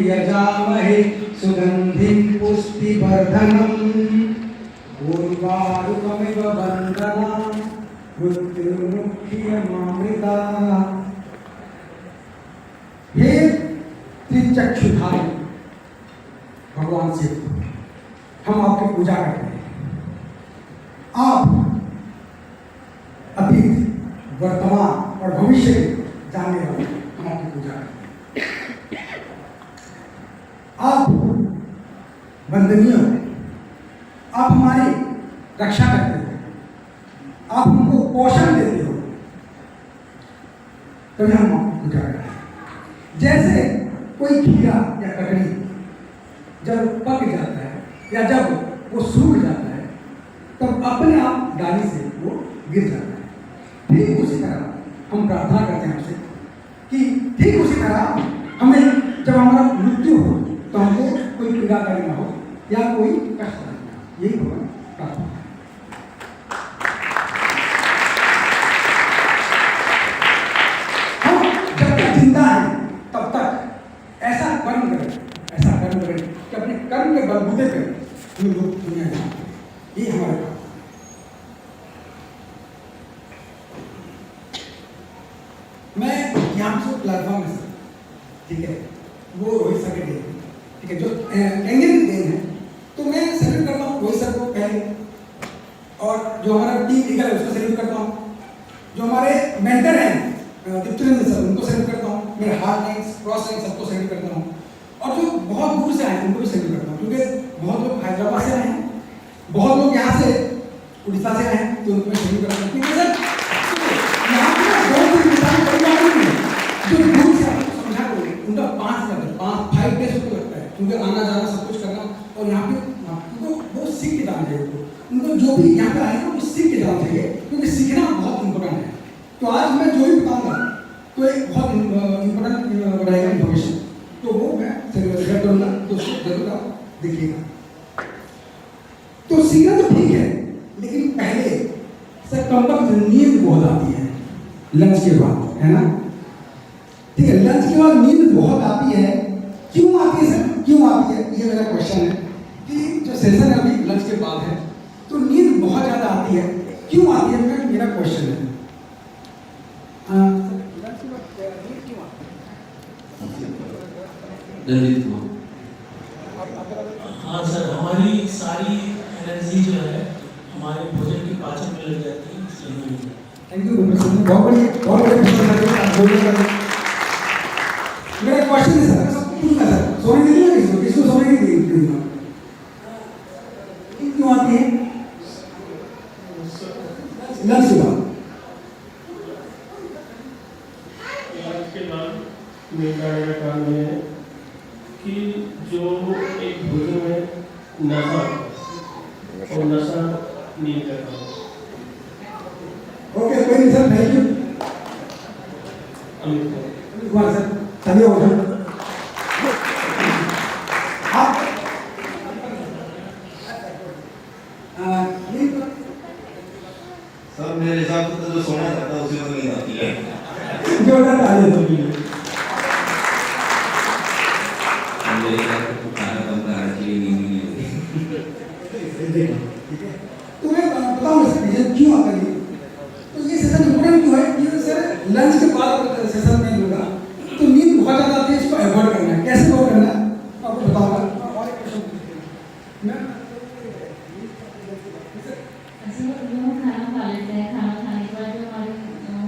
यजामहे सुगन्धिं पुष्टिवर्धनम् उर्वारुकमिव बन्धनान् मृत्युर्मुक्षीयमामृता। हे त्रिचक्षुधारी भगवान शिव, हम आपकी पूजा करते हैं। आप अतीत, वर्तमान और भविष्य जानने वाले, हम आपकी पूजा करते हैं। आप वंदनीय हो, आप हमारी रक्षा करते हो, आप हमको पोषण देते हो, तभी हम आपकी पूजा करते हैं। जैसे कोई खीरा या ककड़ी जब पक जाता है या जब वो सूख जाता है तब अपने आप डाली से वो गिर जाता है। ठीक उसी तरह हम प्रार्थना करते हैं आपसे कि ठीक उसी तरह हमें जब हमारा मृत्यु हो तो हमको कोई पीड़ाकारी ना हो या कोई कष्ट ना हो। यही भगवान प्रार्थना है। हम जब तक जिंदा है तब तक ऐसा कर्म करें कि अपने कर्म के बलबूते पे हम लोग दुनिया में, ये हमारे काम। मैं यहाँ से प्लेटफॉर्म में, ठीक है, वो रोहित सर के देन, ठीक है, जो एंगल देन है, तो मैं सैल्यूट करता हूँ रोहित सर को पहले, और जो हमारा टीम लीगल है उसको सैल्यूट करता हूँ, जो हमारे मेंटर हैं दीप्तिरेंद्र सर उनको सैल्यूट करता हूँ, मेरे हार्ड लाइन्स क्रॉस लाइन सबको सैल्यूट करता हूँ, और जो बहुत दूर से आए उनको भी सैल्यूट करता हूँ, क्योंकि बहुत लोग हैदराबाद से आए हैं, बहुत लोग यहाँ से उड़ीसा से आए हैं, तो उनको मैं सैल्यूट करता हूँ। क्योंकि सर यहाँ पे बहुत बड़ी मिसाल परिवार नहीं है, जो दूर से आपको समझा कोई उनका 5 डेज को लगता है, क्योंकि आना जाना सब कुछ करना, और यहाँ पे उनको वो सीख के जाना चाहिए। उनको जो भी यहाँ पे आए हैं वो सीख के जाना चाहिए, क्योंकि सीखना बहुत इंपॉर्टेंट है। तो आज मैं जो भी बताऊँगा तो एक बहुत इंपॉर्टेंट रहेगा इन्फॉर्मेशन, तो वो मैं शेयर करूँगा, तो उसको जरूर आप देखिएगा। तो सीखना तो ठीक है, लेकिन पहले सर कम नींद बहुत आती है लंच के बाद, है ना? ठीक है, लंच के बाद नींद बहुत आती है। क्यों आती है सर, क्यों आती है, ये मेरा क्वेश्चन है कि जो सेशन है अभी लंच के बाद है, तो नींद बहुत ज़्यादा आती है, क्यों आती है, मेरा क्वेश्चन है। लंच के बाद नींद क्यों आती है? हाँ सर, हमारी सारी एनर्जी जो है हमारे भोजन की पाचन में लग जाती है, इसलिए। थैंक यू, बहुत बढ़िया मेरा क्वेश्चन है सर, सबको पूछना सर, सोने नहीं देंगे किसको सोने नहीं देंगे, क्यों आती है लंच के बाद? लंच के बाद मेरा काम ये है कि जो एक भोजन में नशा और नशा नहीं करता। ओके, कोई नहीं sir, thank you Amit Kumar sir, चलिए हो जाए आप। सर मेरे हिसाब से तो जो सोना चाहता है उसी को नींद आती है। जो ना डाले तो भी मेरे हिसाब से तो खाना कम खाना चाहिए, नींद नहीं होती। ठीक है, तो मैं बताऊँ सर रीजन क्यों आता है। तो ये सेशन इम्पोर्टेंट क्यों है कि सर लंच के बाद सेशन में होगा तो नींद बहुत ज़्यादा आती है, इसको अवॉइड करना है। कैसे अवॉइड करना है आपको बताऊँगा। और एक क्वेश्चन मैं खाना खा लेते हैं, खाना खाने के बाद जो हमारी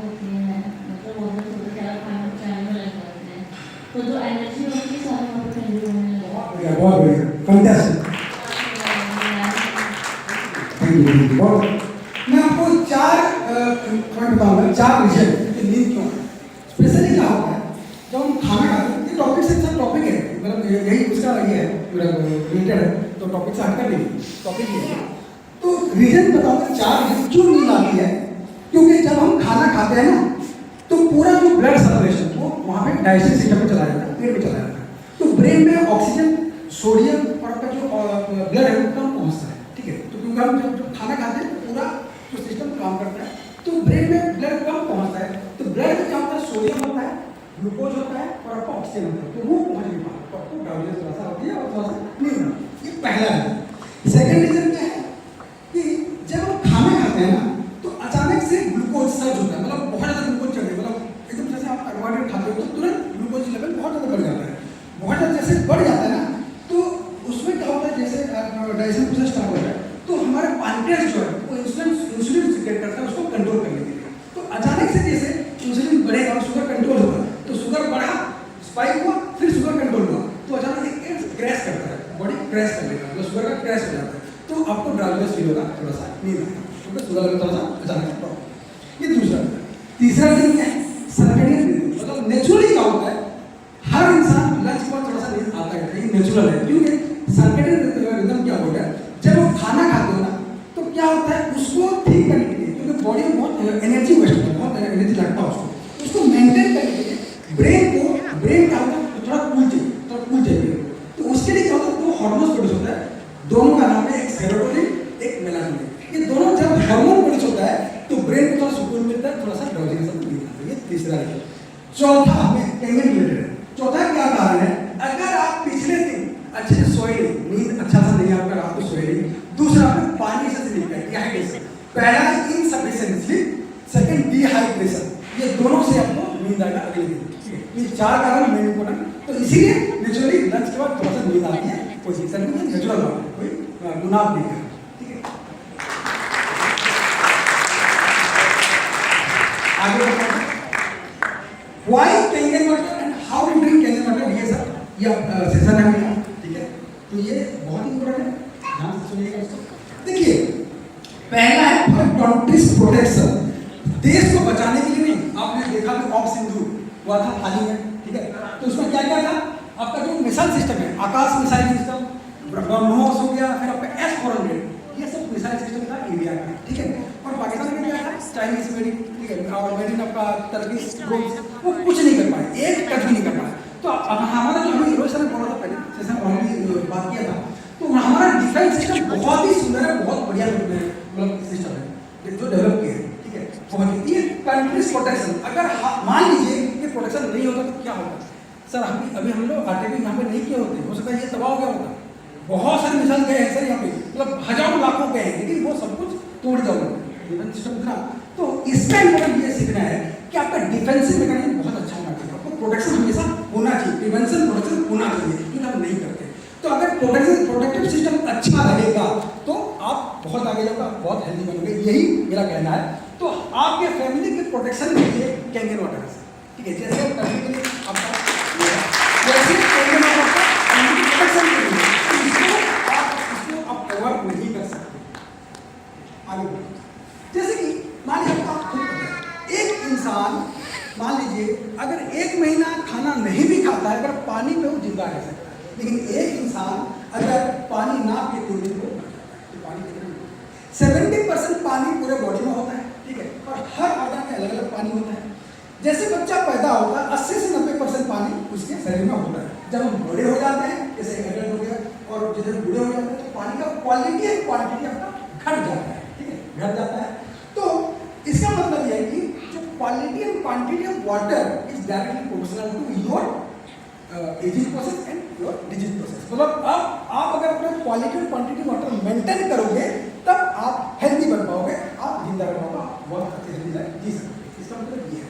होती है मतलब वो थोड़ा ज़्यादा खाना पचाने में लग जाते हैं, तो जो एनर्जी होती है सारी वहाँ पर ठंडी होने लगती है। बहुत बढ़िया, फैंटास्टिक, थैंक यू। मैं आपको 4 पॉइंट बताऊंगा, 4 रीजन कि नींद क्यों है। स्पेशली क्या होता है जब हम खाना खाते हैं, ये टॉपिक से अच्छा टॉपिक है, मतलब यही उसका ये है रिलेटेड है, तो टॉपिक से हटकर नहीं, टॉपिक ये है। तो रीजन बताऊंगा 4 रीजन क्यों नींद आती है। क्योंकि जब हम खाना खाते हैं ना तो पूरा जो ब्लड सर्कुलेशन वो वहाँ पे डाइजेस्टिव सिस्टम में चला जाता है, पेट में चला जाता है, तो ब्रेन में ऑक्सीजन, सोडियम और आपका जो ब्लड है वो कम पहुँचता है। ठीक है, तो क्योंकि हम जब खाना खाते हैं तो पूरा जो सिस्टम काम करता है, तो ब्रेन में ब्लड कम पहुँचता है, तो ब्लड में क्या होता है, सोडियम होता है, ग्लूकोज होता है और आपका ऑक्सीजन होता है, तो वो पहुँच नहीं पाता, तो आपको जैसे बढ़ जाता है ना, तो उसमें क्या होता है, जैसे डाइजेशन प्रोसेस स्टार्ट होता है, तो हमारे पैनक्रियास जो है वो इंसुलिन सिक्रेट करता है उसको कंट्रोल करने के लिए। तो अचानक से जैसे इंसुलिन बढ़ेगा और शुगर कंट्रोल होगा, तो शुगर बढ़ा, स्पाइक हुआ, फिर शुगर कंट्रोल हुआ, तो अचानक एक क्रैश करता है, बॉडी क्रैश कर लेगा, मतलब शुगर का क्रैश हो जाता है, तो आपको ड्राउजीनेस फील होगा, थोड़ा सा नींद आएगा, क्योंकि शुगर लेवल थोड़ा सा अचानक से प्रॉब्लम। ये दूसरा। तीसरा रीजन क्या है? Circadian rhythm. मतलब नेचुरली क्या होता है, हर इंसान लंच के बाद थोड़ा सा नींद आता है, ये नेचुरल है। क्योंकि सर्केडियन रिदम क्या होता है, जब आप खाना खाते हो ना, तो क्या होता है, उसको ठीक करने के लिए, क्योंकि बॉडी में बहुत एनर्जी वेस्ट होता है, बहुत एनर्जी लगता है उसको मेंटेन करने के लिए ब्रेन क्या होता है, थोड़ा कूल चाहिए। तो उसके लिए क्या होता है, दो हार्मोन्स प्रोड्यूस होता है, दोनों का नाम है एक सेरोटोनिन, एक मेलाटोनिन। ये दोनों जब हार्मोन प्रोड्यूस होता है तो ब्रेन को थोड़ा सुकून मिलता है, थोड़ा सा ड्राउजीनेस फील होता है। ये तीसरा है। चौथा में टेंशन रिलेटेड है। चौथा क्या कारण है, अगर आप पिछले दिन अच्छे से सोए नहीं, नींद अच्छा सा नहीं आपका, रात को सोए नहीं। दूसरा आपने पानी से स्लीप है, डिहाइड्रेशन। पहला है इनसफिशिएंट स्लीप, सेकंड डिहाइड्रेशन। ये दोनों से आपको नींद आएगा अगले दिन। ये चार कारण मेन इंपॉर्टेंट। तो इसीलिए नेचुरली लंच के बाद थोड़ा सा नींद आती है, कोई शिक्षा नहीं, नेचुरल बात है, कोई गुनाह नहीं है। ठीक है, आगे बढ़ते हैं। Why Kangen water and how to drink Kangen water? ये सर ये सेशन है मेरा, ठीक है। तो ये बहुत इंपॉर्टेंट है, ध्यान से सुनिएगा इसको। देखिए, पहला है फॉर कंट्रीज प्रोटेक्शन, देश को बचाने के लिए नहीं। आपने देखा कि ऑफ सिंधु हुआ था हाल ही में, ठीक है। तो उसमें क्या क्या था, आपका जो मिसाइल सिस्टम है, आकाश मिसाइल सिस्टम, ब्रह्मोस हो गया, फिर आपका S-400, ये सब मिसाइल सिस्टम था इंडिया का, ठीक है। और पाकिस्तान में क्या था, चाइनीज मेड, ठीक है, और मेड इन आपका टर्किश ड्रोन्स, वो कुछ नहीं कर पाए, एक टच भी नहीं कर पाए। तो अब हमारा जो हमें रोहित सर ने बोला था पहले, जैसे हमने बात किया था, तो हमारा डिफेंस सिस्टम बहुत ही सुंदर है, बहुत बढ़िया मतलब सिस्टम है जो डेवलप किया है, ठीक है। बहुत ये कंट्रीज प्रोटेक्शन, अगर मान लीजिए कि प्रोटेक्शन नहीं होता तो क्या होगा सर, अभी हम लोग अटैकिंग यहाँ पे नहीं किए होते, हो सकता है ये तबाह हो गया होता। बहुत सारे मिसाइल गए हैं सर यहाँ पे, मतलब हजारों लाखों गए हैं, लेकिन वो सब कुछ तोड़ जाओगे डिफेंस सिस्टम इतना। तो इसका इंपॉर्टेंट ये सीखना है कि आपका डिफेंसिव मैकेनिज्म बहुत अच्छा होना चाहिए, आपको प्रोटेक्शन हमेशा होना चाहिए, प्रिवेंशन प्रोटेक्शन होना चाहिए, लेकिन हम नहीं करते। तो अगर प्रोटेक्टिव सिस्टम अच्छा रहेगा तो आप बहुत आगे जाओगे, बहुत हेल्दी बनोगे, यही मेरा कहना है। तो आपके फैमिली के प्रोटेक्शन के लिए कैंगन वाटर, ठीक है, जैसे करने के लिए आपका जैसे कैंगन वाटर का प्रोटेक्शन के लिए इसको आप अवॉइड नहीं कर सकते। आगे जैसे कि मान लीजिए आप खुद पता है, एक इंसान मान लीजिए अगर 1 महीना खाना नहीं भी खाता है, अगर पानी पे वो जिंदा रह सकता है, लेकिन एक इंसान अगर पानी ना पिए 3 दिन को 70% पानी पूरे बॉडी में होता है, ठीक है, और हर ऑर्गन में अलग अलग पानी होता है। जैसे बच्चा पैदा होता है 80 से 90% पानी उसके शरीर में होता है। जब हम बड़े हो जाते हैं, जैसे एडल्ट हो गया, और जैसे बूढ़े हो जाते हैं, तो पानी का क्वालिटी एंड क्वांटिटी आपका घट जाता है, ठीक है, घट जाता है। तो इसका मतलब यह है कि जो quality and quantity of water is directly proportional to your ageing process and your disease process. मतलब अब आप अगर अपना क्वालिटी और क्वांटिटी वाटर मेंटेन करोगे तब आप हेल्दी बन पाओगे, आप जिंदा रह पाओगे, बहुत अच्छी हेल्दी लाइफ जी सकते। इसका मतलब ये है,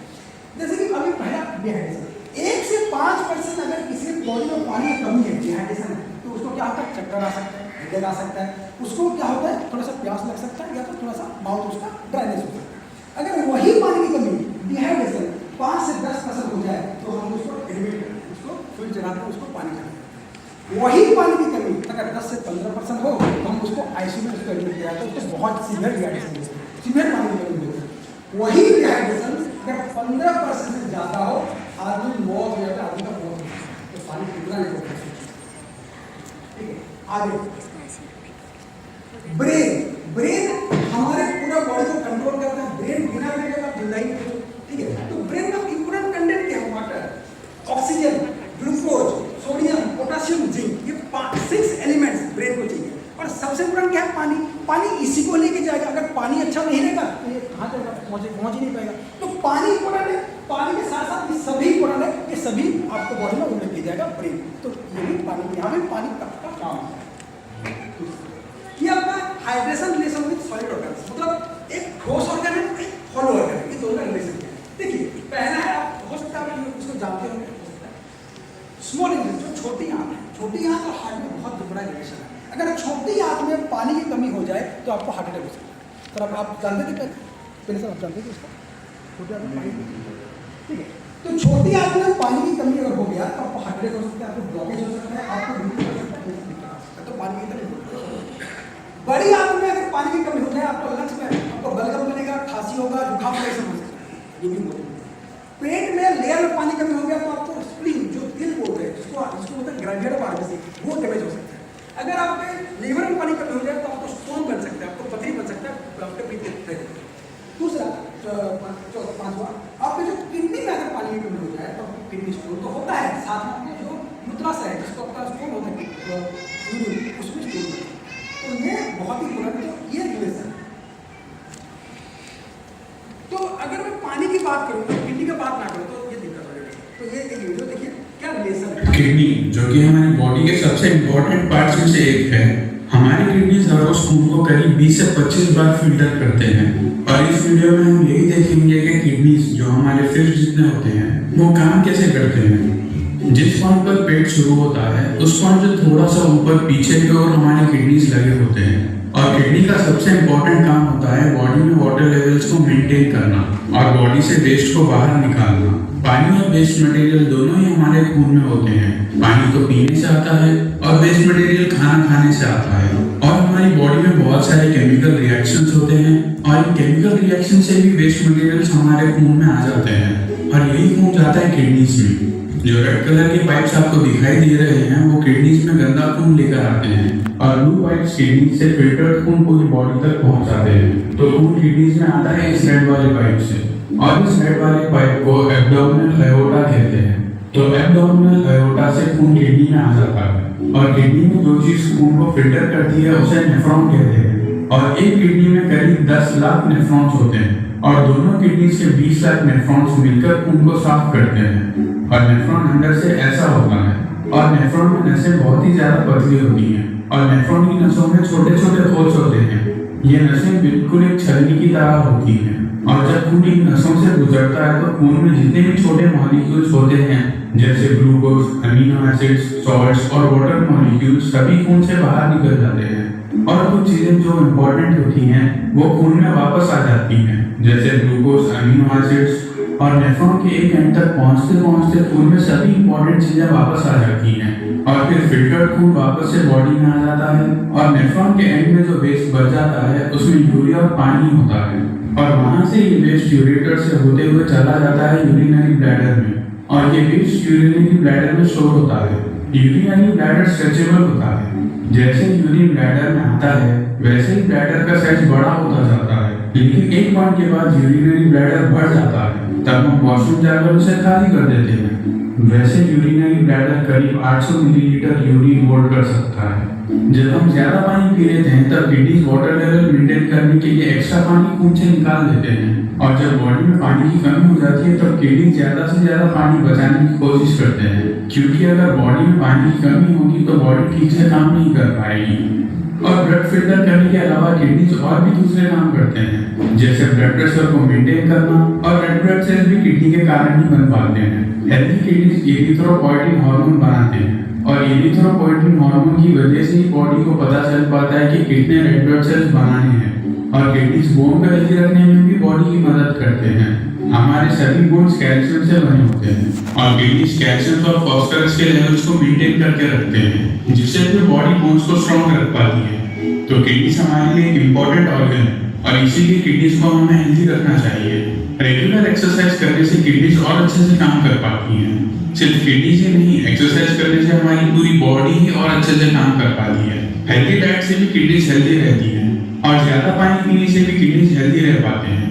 जैसे कि अभी पहला डिहाइड्रेशन, 1 से 5% अगर किसी बॉडी में पानी की कमी है, डिहाइड्रेशन है, तो उसको क्या होता है, चक्कर आ सकता है, हेडेक आ सकता है, उसको क्या होता है, थोड़ा सा प्यास लग सकता है, या तो थोड़ा सा माउथ उसका ड्राइनेस हो सकता है। अगर वही पानी की कमी डिहाइड्रेशन 5 से 10% हो जाए तो हम उसको एडमिट करते हैं, उसको फिर चलाते हैं, उसको पानी चलाते हैं। वही पानी की कमी अगर 10 से 15% हो तो हम उसको आईसीयू में उसको एडमिट किया जाता है, उसको बहुत सीवियर डिहाइड्रेशन, सीवियर पानी की कमी होती है। वही डिहाइड्रेशन अगर 15% से ज़्यादा हो, आदमी मौत हो जाता है, आदमी का मौत हो जाता है, तो पानी कितना नहीं होता है, ठीक है। आगे ब्रेन हमारे पूरा बॉडी को कंट्रोल करता है, ब्रेन बिना ब्रेन के आप जिंदा ही नहीं हो, ठीक है। तो ब्रेन का इंपॉर्टेंट कंटेंट क्या है, water, oxygen, glucose, sodium, potassium, zinc, ये 6 एलिमेंट्स ब्रेन को चाहिए। और सबसे इंपॉर्टेंट क्या है, पानी। पानी इसी को लेके जाएगा, अगर पानी अच्छा नहीं रहेगा तो ये कहाँ जाएगा, पहुँच ही नहीं पाएगा। तो पानी इंपॉर्टेंट है, पानी के साथ साथ ये सभी इंपॉर्टेंट है, ये सभी आपको बॉडी में उन्नति किया जाएगा ब्रेन। तो ये भी पानी, यहाँ भी पानी का काम है। ये आपका hydration relation with solid organs, मतलब एक ठोस ऑर्गन है, एक हॉलो ऑर्गन है, ये दोनों का रिलेशन क्या है। देखिए पहला है, आप हो सकता है उसको जानते होंगे, स्मॉल इंटेस्टाइन, छोटी आंत है, छोटी आंत और हार्ट में बहुत बड़ा रिलेशन है। अगर छोटी आंत में पानी की कमी हो जाए तो आपको हार्ट अटैक हो सकता है। सर आप जानते थे पहले सर, आप जानते थे इसको? छोटी आंत में पानी की कमी, ठीक है। तो छोटी आंत में पानी की कमी अगर हो गया तो आपको हार्ट अटैक हो सकता है, आपको ब्लॉकेज हो सकता है, आपको बीपी हो सकता है। तो पानी की कमी बड़ी आंत में अगर पानी की कमी हो जाए, आपको लंग्स में आपको बलगम बनेगा, खांसी होगा, जुकाम हो सकता है। ये भी होता है। पेट में लेयर में पानी कमी हो गया तो आपको स्प्लीन, जो तिल बोलते हैं, जिसको बोलते हैं ग्रैन्युलर पार्टिकल, वो डैमेज हो सकता है। अगर आपके लीवर में पानी कमी हो जाए तो आपको स्टोन बन सकता है, आपको पथरी बन सकता है, आपके पीते। दूसरा पांचवा, आपके जो किडनी में अगर पानी की कमी हो जाए तो आपको किडनी स्टोन तो होता है, साथ में आपको जो मूत्राशय है जिसको आपका स्टोन होता है उसमें स्टोन होता है। तो ये बहुत ही बुरा, तो ये रिलेशन। तो अगर मैं पानी की बात करूँ, किडनी की बात ना करूँ तो ये दिक्कत हो जाएगी। तो ये एक वीडियो देखिए क्या रिलेशन है। किडनी जो कि हमारी बॉडी के सबसे इम्पोर्टेंट पार्ट्स में से एक है। हमारी किडनीज हर रोज खून को करीब 20 से 25 बार फिल्टर करते हैं। और इस वीडियो में हम यही देखेंगे कि किडनीज जो हमारे फिश जितने होते हैं वो काम कैसे करते हैं। जिस पॉइंट पर पेट शुरू होता है उस पॉइंट से थोड़ा सा ऊपर पीछे की ओर हमारे किडनीज लगे होते हैं। और किडनी का सबसे इम्पोर्टेंट काम होता है बॉडी में वाटर लेवल्स को मेंटेन करना और बॉडी से वेस्ट को बाहर निकालना। पानी और वेस्ट मटेरियल दोनों ही हमारे खून में होते हैं। पानी तो पीने से आता है और वेस्ट मटेरियल खाना खाने से आता है। और हमारी बॉडी में बहुत सारे केमिकल रिएक्शंस होते हैं और इन केमिकल रिएक्शन से भी वेस्ट मटेरियल्स हमारे खून में आ जाते हैं और यही खून जाता है किडनीज में। जो रेड कलर के पाइप्स आपको दिखाई दे रहे हैं वो किडनीज में गंदा खून लेकर आते हैं और ब्लू पाइप्स किडनी से फिल्टर्ड खून पूरी बॉडी तक पहुंचाते हैं। तो खून किडनीज में आता है इस रेड वाले पाइप से और इस रेड वाले पाइप को एब्डोमिनल एओर्टा कहते हैं। तो एब्डोमिनल एओर्टा से खून किडनी में आ जाता है और किडनी में जो चीज खून को फिल्टर करती है उसे नेफ्रॉन कहते हैं। और एक किडनी में करीब 10 लाख नेफ्रॉन्स होते हैं और दोनों किडनी के 20 लाख नेफ्रॉन्स मिलकर खून को साफ करते हैं। और नेफ्रॉन अंदर से ऐसा होता है और नेफ्रॉन में नसें बहुत ही ज्यादा पतली होती हैं और नेफ्रॉन की नसों में छोटे छोटे होल्स होते हैं। ये नसें बिल्कुल एक छलनी की तरह होती हैं और जब खून इन नसों से गुजरता है तो खून में जितने भी छोटे मॉलिक्यूल्स होते हैं जैसे ग्लूकोज, अमीनो एसिड्स, सॉल्ट्स और वाटर मॉलिक्यूल्स सभी खून से बाहर निकल जाते हैं। और कुछ चीजें जो इम्पोर्टेंट होती हैं वो खून में वापस आ जाती हैं जैसे ग्लूकोज, अमीनो एसिड्स और नेफ्रॉन के एक एंड तक पहुंचते पहुंचते खून में सभी इंपॉर्टेंट चीजें वापस आ जाती हैं और फिर फिल्टर्ड खून वापस से बॉडी में आ जाता है और नेफ्रॉन के एंड में जो वेस्ट बच जाता है उसमें यूरिया और पानी होता है और वहां से ये वेस्ट यूरेटर से होते हुए चला जाता है यूरिनरी ब्लैडर में और ये वेस्ट यूरिनरी ब्लैडर में स्टोर होता है। यूरिनरी ब्लैडर स्ट्रेचेबल होता है। जैसे यूरिन ब्लैडर में आता है वैसे ही ब्लैडर का साइज बड़ा होता जाता है, लेकिन एक पॉइंट के बाद यूरिनरी ब्लैडर बढ़ जाता है तब हम वॉशरूम जाकर उसे खाली कर देते हैं। वैसे यूरिनरी ब्लैडर करीब 800 मिलीलीटर यूरिन होल्ड कर सकता है। जब हम ज्यादा पानी पी लेते हैं तब किडनीज वाटर लेवल मेंटेन करने के लिए एक्स्ट्रा पानी खून से निकाल देते हैं और जब बॉडी में पानी की कमी हो जाती है तब किडनी ज्यादा से ज्यादा पानी बचाने की कोशिश करते हैं क्योंकि अगर बॉडी में पानी की कमी होगी तो बॉडी ठीक से काम नहीं कर पाएगी। और ब्लड फिल्टर करने के अलावा किडनीज और भी दूसरे काम करते हैं जैसे ब्लड प्रेशर को मेंटेन करना और रेड ब्लड सेल्स भी किडनी के कारण ही बन पाते हैं। हेल्दी किडनीज एरिथ्रोपोएटिन हार्मोन बनाते हैं और एरिथ्रोपोएटिन हार्मोन की वजह से ही बॉडी को पता चल पाता है कि कितने रेड ब्लड सेल्स बनाने हैं और किडनीज बोन को हेल्दी रखने में भी बॉडी की मदद करते हैं। हमारे सभी बोन्स कैल्शियम से बने होते हैं और किडनीज कैल्शियम और फास्फोरस के लेवल्स को मेंटेन करके रखते हैं जिससे भी बॉडी बोन्स को स्ट्रॉन्ग रख पाती है। तो किडनीज हमारे लिए एक इम्पोर्टेंट ऑर्गन है और इसीलिए किडनीज को हमें हेल्दी रखना चाहिए। रेगुलर एक्सरसाइज करने से किडनीज और अच्छे से काम कर पाती हैं। सिर्फ किडनीज ही नहीं, एक्सरसाइज करने से हमारी पूरी बॉडी ही और अच्छे से काम कर पाती है। हेल्दी डाइट से भी किडनीज हेल्दी रहती है और ज्यादा पानी पीने से भी किडनीज हेल्दी रह पाते हैं।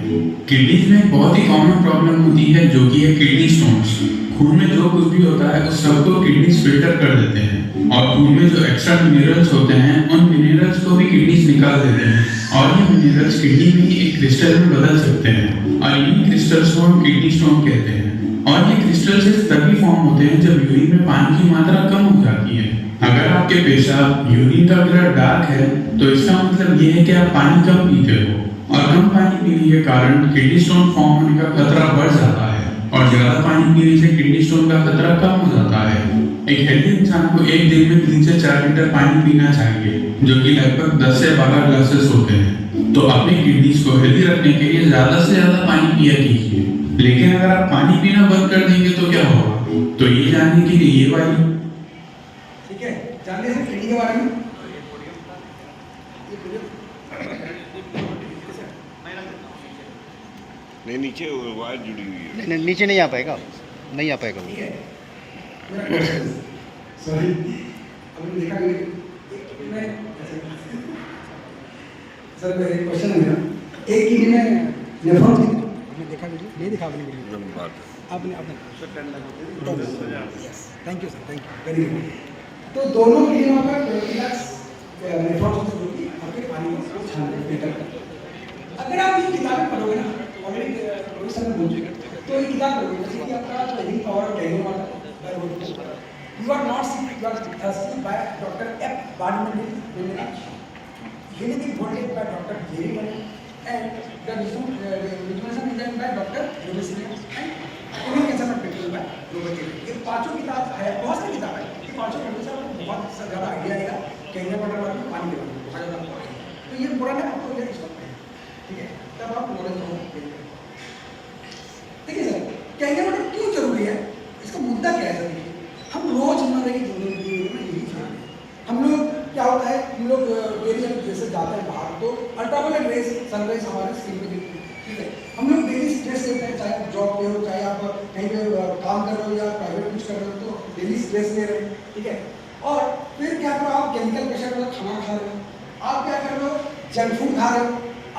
किडनीज में बहुत ही कॉमन प्रॉब्लम होती है जो कि है किडनी स्टोन्स। खून में जो कुछ भी होता है उस सब को किडनीज फिल्टर कर देते हैं और खून में जो एक्स्ट्रा मिनरल्स होते हैं उन मिनरल्स को भी किडनीज निकाल देते हैं और ये मिनरल्स किडनी में ही एक क्रिस्टल में बदल सकते हैं और इन क्रिस्टल्स को हम किडनी स्टोन कहते हैं। और ये क्रिस्टल सिर्फ तभी फॉर्म होते हैं जब यूरिन में पानी की मात्रा कम हो जाती है। अगर आपके पेशाब यूरिन का कलर डार्क है तो इसका मतलब ये है कि आप पानी कम पीते हो और कम पानी पीने के कारण किडनी स्टोन फॉर्म होने का खतरा बढ़ जाता है और ज्यादा पानी पीने से किडनी स्टोन का खतरा कम हो जाता है। एक हेल्दी इंसान को एक दिन में 3 से 4 लीटर पानी पीना चाहिए, जो कि लगभग 10 से 12 ग्लासेस होते हैं। तो अपनी किडनीज को हेल्दी रखने के लिए ज़्यादा से ज़्यादा पानी पिया कीजिए। लेकिन अगर आप पानी पीना बंद कर देंगे तो क्या होगा? तो ये जानने के लिए ये वाली ठीक है, जानते हैं किडनी के बारे में। नहीं, नीचे वायर जुड़ी हुई है। नहीं, नीचे नहीं आ पाएगा, नहीं आ पाएगा ठीक वो। है, मेरा क्वेश्चन सॉरी आपने देखा कि मैं सर मेरा क्वेश्चन है मेरा, एक किडनी में नेफ्रॉन आपने देखा वीडियो, नहीं देखा आपने वीडियो? एकदम बात आपने thank you sir, thank you, very good. तो दोनों किडनियों का 20 लाख नेफ्रॉन जो कि आपके पानी को छानने फिल्टर करते हैं। अगर आप ये किताबें पढ़ोगे ना, ऑलरेडी रोहित सर ने बोल चुके हैं, तो ये किताब पढ़ोगे जैसे कि आपका training power of dengue water, you are not sick, you are thirsty by doctor F Bardman, heavily voted by Dr. Jerry Money, and the resolution is done by Dr. Rubisina and Human Cancer Control by Robert Kelly। ये पांचों किताब है, बहुत सारी किताब है, ये पांचों पढ़ने से आपको बहुत ज़्यादा आइडिया आएगा कैंसर वाटर वाले पानी के बारे में बहुत ज़्यादा आपको आएगा। तो ये पूरा ना आपको ये इसको ठीक है, तब आप नॉलेज होगा। ठीक है सर, कैंसर वाटर क्यों जरूरी है, इसका मुद्दा क्या है सर? हम रोजमर्रा की जिंदगी में यही चीज़ है। हम लोग क्या होता है, हम लोग डेली जैसे जाते हैं बाहर तो अल्ट्रावायलेट रेज सनराइज हमारे स्किन पे गिरती है। ठीक है, हम लोग डेली स्ट्रेस लेते हैं, चाहे आप जॉब पे हो, चाहे आप कहीं पे काम कर रहे हो या प्राइवेट कुछ कर रहे हो, तो डेली स्ट्रेस ले रहे हैं। ठीक है, और फिर क्या करो, आप केमिकल प्रेशर वाला खाना खा रहे हो, आप क्या कर रहे हो, जंक फूड खा रहे हो,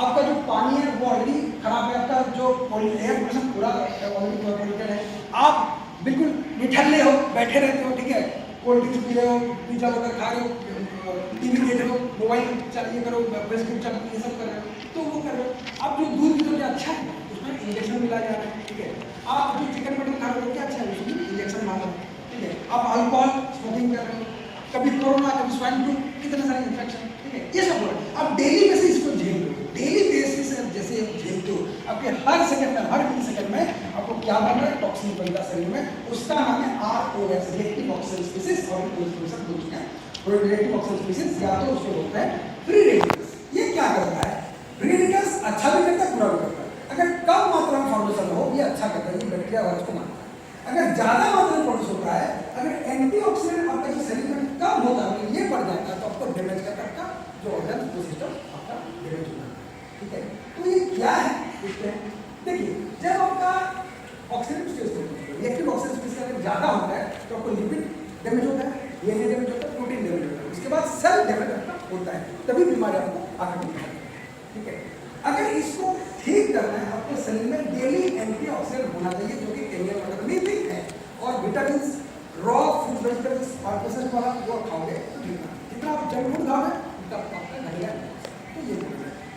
आपका जो पानी है वो ऑलरेडी खराब है, आपका जो एयर पोल्यूशन पूरा ऑलरेडी पोल्यूटेड है, आप बिल्कुल निठल्ले हो, बैठे रहते हो। ठीक है, कोल्ड ड्रिंक्स पी रहे हो, पिज्जा वगैरह खा रहे हो, टीवी देख रहे हो, मोबाइल ये करो, फेसबुक चल ये सब कर रहे हो, तो वो कर रहे हो। आप जो दूध पीते हो क्या अच्छा है, उसमें इंजेक्शन मिला जा रहा है। ठीक है, आप जो चिकन मटन खा रहे हो क्या अच्छा है, उसमें इंजेक्शन मार रहे हो। ठीक है, आप अल्कोहल स्मोकिंग कर रहे हो, कभी कोरोना, कभी स्वाइन फ्लू, कितने सारे इन्फेक्शन। ठीक है, ये सब हो रहा है, आप डेली बेसिस इसको झेल रहे हो, डेली बेसिस जैसे झेलते हो, आपके हर सेकंड में, हर मिली सेकंड में आपको क्या बन रहा है, टॉक्सिन बनता है शरीर में, उसका नाम है ROS, रिएक्टिव ऑक्सीजन स्पीसीज, और प्रोड्यूसर बोल चुके हैं। रिएक्टिव ऑक्सीजन स्पीसीज या तो उसको बोलते हैं फ्री रेडिकल्स। ये क्या करता है, फ्री रेडिकल्स अच्छा भी करता है, बुरा भी करता है। अगर कम मात्रा में फॉर्मेशन हो, ये अच्छा करता है, ये बैक्टीरिया वायरस को मारता है। अगर ज़्यादा मात्रा में प्रोड्यूस होता है, अगर एंटीऑक्सीडेंट आपका जो शरीर में कम होता है, ये बढ़ जाता है, तो आपको डैमेज करता है, आपका जो ऑर्गन जो सिस्टम आपका डैमेज होता है। ठीक है, तो ये क्या है, देखिए जब आपका oxidant space reactive oxidant space अगर ज़्यादा होता है तो आपको लिपिड डैमेज होता है, डीएनए डैमेज होता है, प्रोटीन डैमेज होता है, उसके बाद सेल डैमेज आपका होता है, तभी बीमारी आपको आकर दिखती है। ठीक है, अगर इसको ठीक करना है, आपको शरीर में डेली एंटीऑक्सीडेंट होना चाहिए, जो कि कैंसर वाटर में भी है, और विटामिन रॉ फूड वेजिटेबल्स और प्रोसेस्ड वाला वो खाओगे तो ठीक है। जितना आप जंक फूड खाओगे उतना आपका घटेगा। तो ये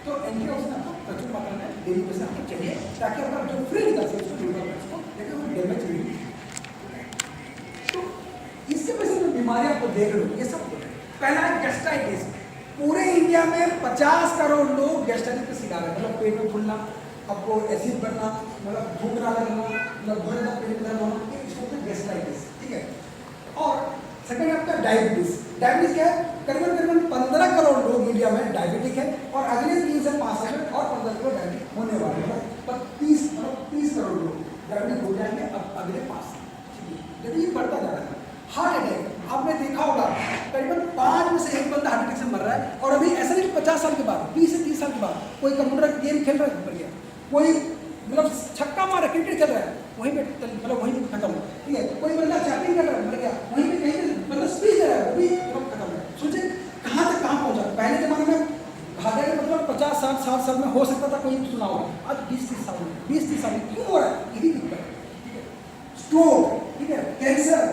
तो एंटीऑक्सीडेंट आपको प्रचुर मात्रा में डेली बेसिस आपको चाहिए, ताकि आपका जो फ्री निकल सके उसको ड्यूबल को, लेकिन वो डैमेज नहीं। तो इसके वजह से जो बीमारी आपको देख रहे हो ये सब पहला है गैस्ट्राइटिस। पूरे इंडिया में 50 करोड़ लोग गैस्ट्राइटिस का शिकार है, मतलब पेट में फूलना, आपको एसिड बनना, मतलब भूख ना लगना, मतलब बहुत ज़्यादा पेट दर्द होना, इसको बोलते हैं गैस्ट्राइटिस। ठीक है, और सेकंड आपका डायबिटीज। डायबिटीज क्या है, करीबन 15 करोड़ लोग इंडिया में डायबिटिक है, और अगले 3 से 5 साल में और 15 करोड़ डायबिटिक होने वाले हैं, मतलब 30 करोड़ लोग डायबिटिक हो जाएंगे अब अगले 5 साल। ठीक है, यदि ये बढ़ता जा रहा है। हार्ट अटैक आपने देखा होगा, करीबन 5 में से 1 बंदा हार्ट अटैक से मर रहा है, और अभी ऐसा नहीं कि 50 साल के बाद, 20 से 30 साल के बाद कोई कंप्यूटर गेम खेल रहा है बढ़िया, कोई मतलब छक्का मारा क्रिकेट खेल रहा है, वहीं पे मतलब वहीं पे खत्म। ठीक है, कोई बंदा चैटिंग कर रहा है, मर गया, वहीं पे कहीं पे मतलब स्पीच दे रहा है, वो भी मतलब खत्म है। सोचिए कहाँ से कहाँ पहुँचा। पहले ज़माने में हार्ट अटैक मतलब 50-60 साल में हो सकता था, कोई सुना होगा, आज 20-30 साल में, 20-30 साल में क्यों हो रहा है, यही दिक्कत है। ठीक है, स्ट्रोक, ठीक है, cancer,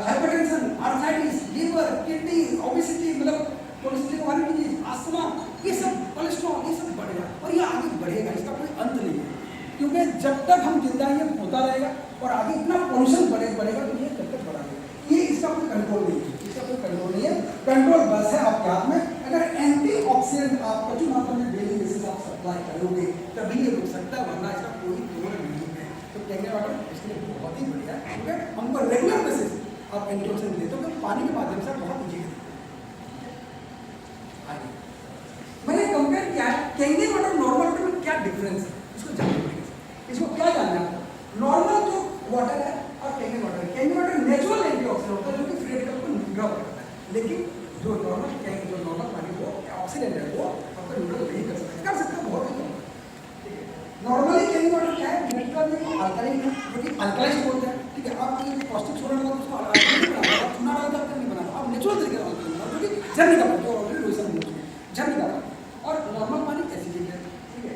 hypertension, arthritis, liver, kidney, obesity, मतलब कोलेस्ट्रॉल वाली डिजीज, अस्थमा, ये सब कोलेस्ट्रॉल, ये सब बढ़ेगा, और ये आगे बढ़ेगा, इसका कोई अंत नहीं है। क्योंकि जब तक हम जिंदा ये होता रहेगा, और आगे इतना पोल्यूशन बढ़ेगा, तो ये कब तक बढ़ाएगा, ये इसका कोई कंट्रोल नहीं है, इसका कोई कंट्रोल नहीं है। कंट्रोल बस है आपके हाथ में, अगर एंटीऑक्सीडेंट आप प्रचुर मात्रा में डेली बेसिस आप सप्लाई करोगे तभी ये रुक सकता है, वरना इसका कोई तोड़ नहीं है। तो कैंसर वाटर इसके लिए बहुत ही बढ़िया है, क्योंकि हमको रेगुलर बेसिस आप एंटीऑक्सीडेंट देते हो, तो पानी के माध्यम से बहुत ईजी है। मैंने कंपेयर किया है कैंगेन वाटर नॉर्मल वाटर में क्या डिफरेंस है, इसको जानना पड़ेगा। इसको क्या जानना है आपको? नॉर्मल जो वाटर है और कैंगेन वाटर नेचुरल एंटीऑक्सीडेंट होता है जो कि फ्री रेडिकल को न्यूट्रल करता है, लेकिन जो नॉर्मल पानी वो ऑक्सीडेंट है वो आपको न्यूट्रल नहीं कर सकता है बहुत ही कम। नॉर्मली कैंगेन वाटर क्या है, नेचुरल में अल्कलाइन है, जो कि अल्कलाइज्ड बोलते हैं, ठीक है। आप कोई कॉस्टिक सोडा डालते हो उसको अल्कलाइन बनाते हो, चूना डालते हो नहीं बनाते, आप नेचुरल तरीके से अल्कलाइन बनाते हो, जो कि जल निकलता है, जो ऑलरेडी लोशन जल निकलता है। और नॉर्मल पानी एसिडिक है, ठीक है।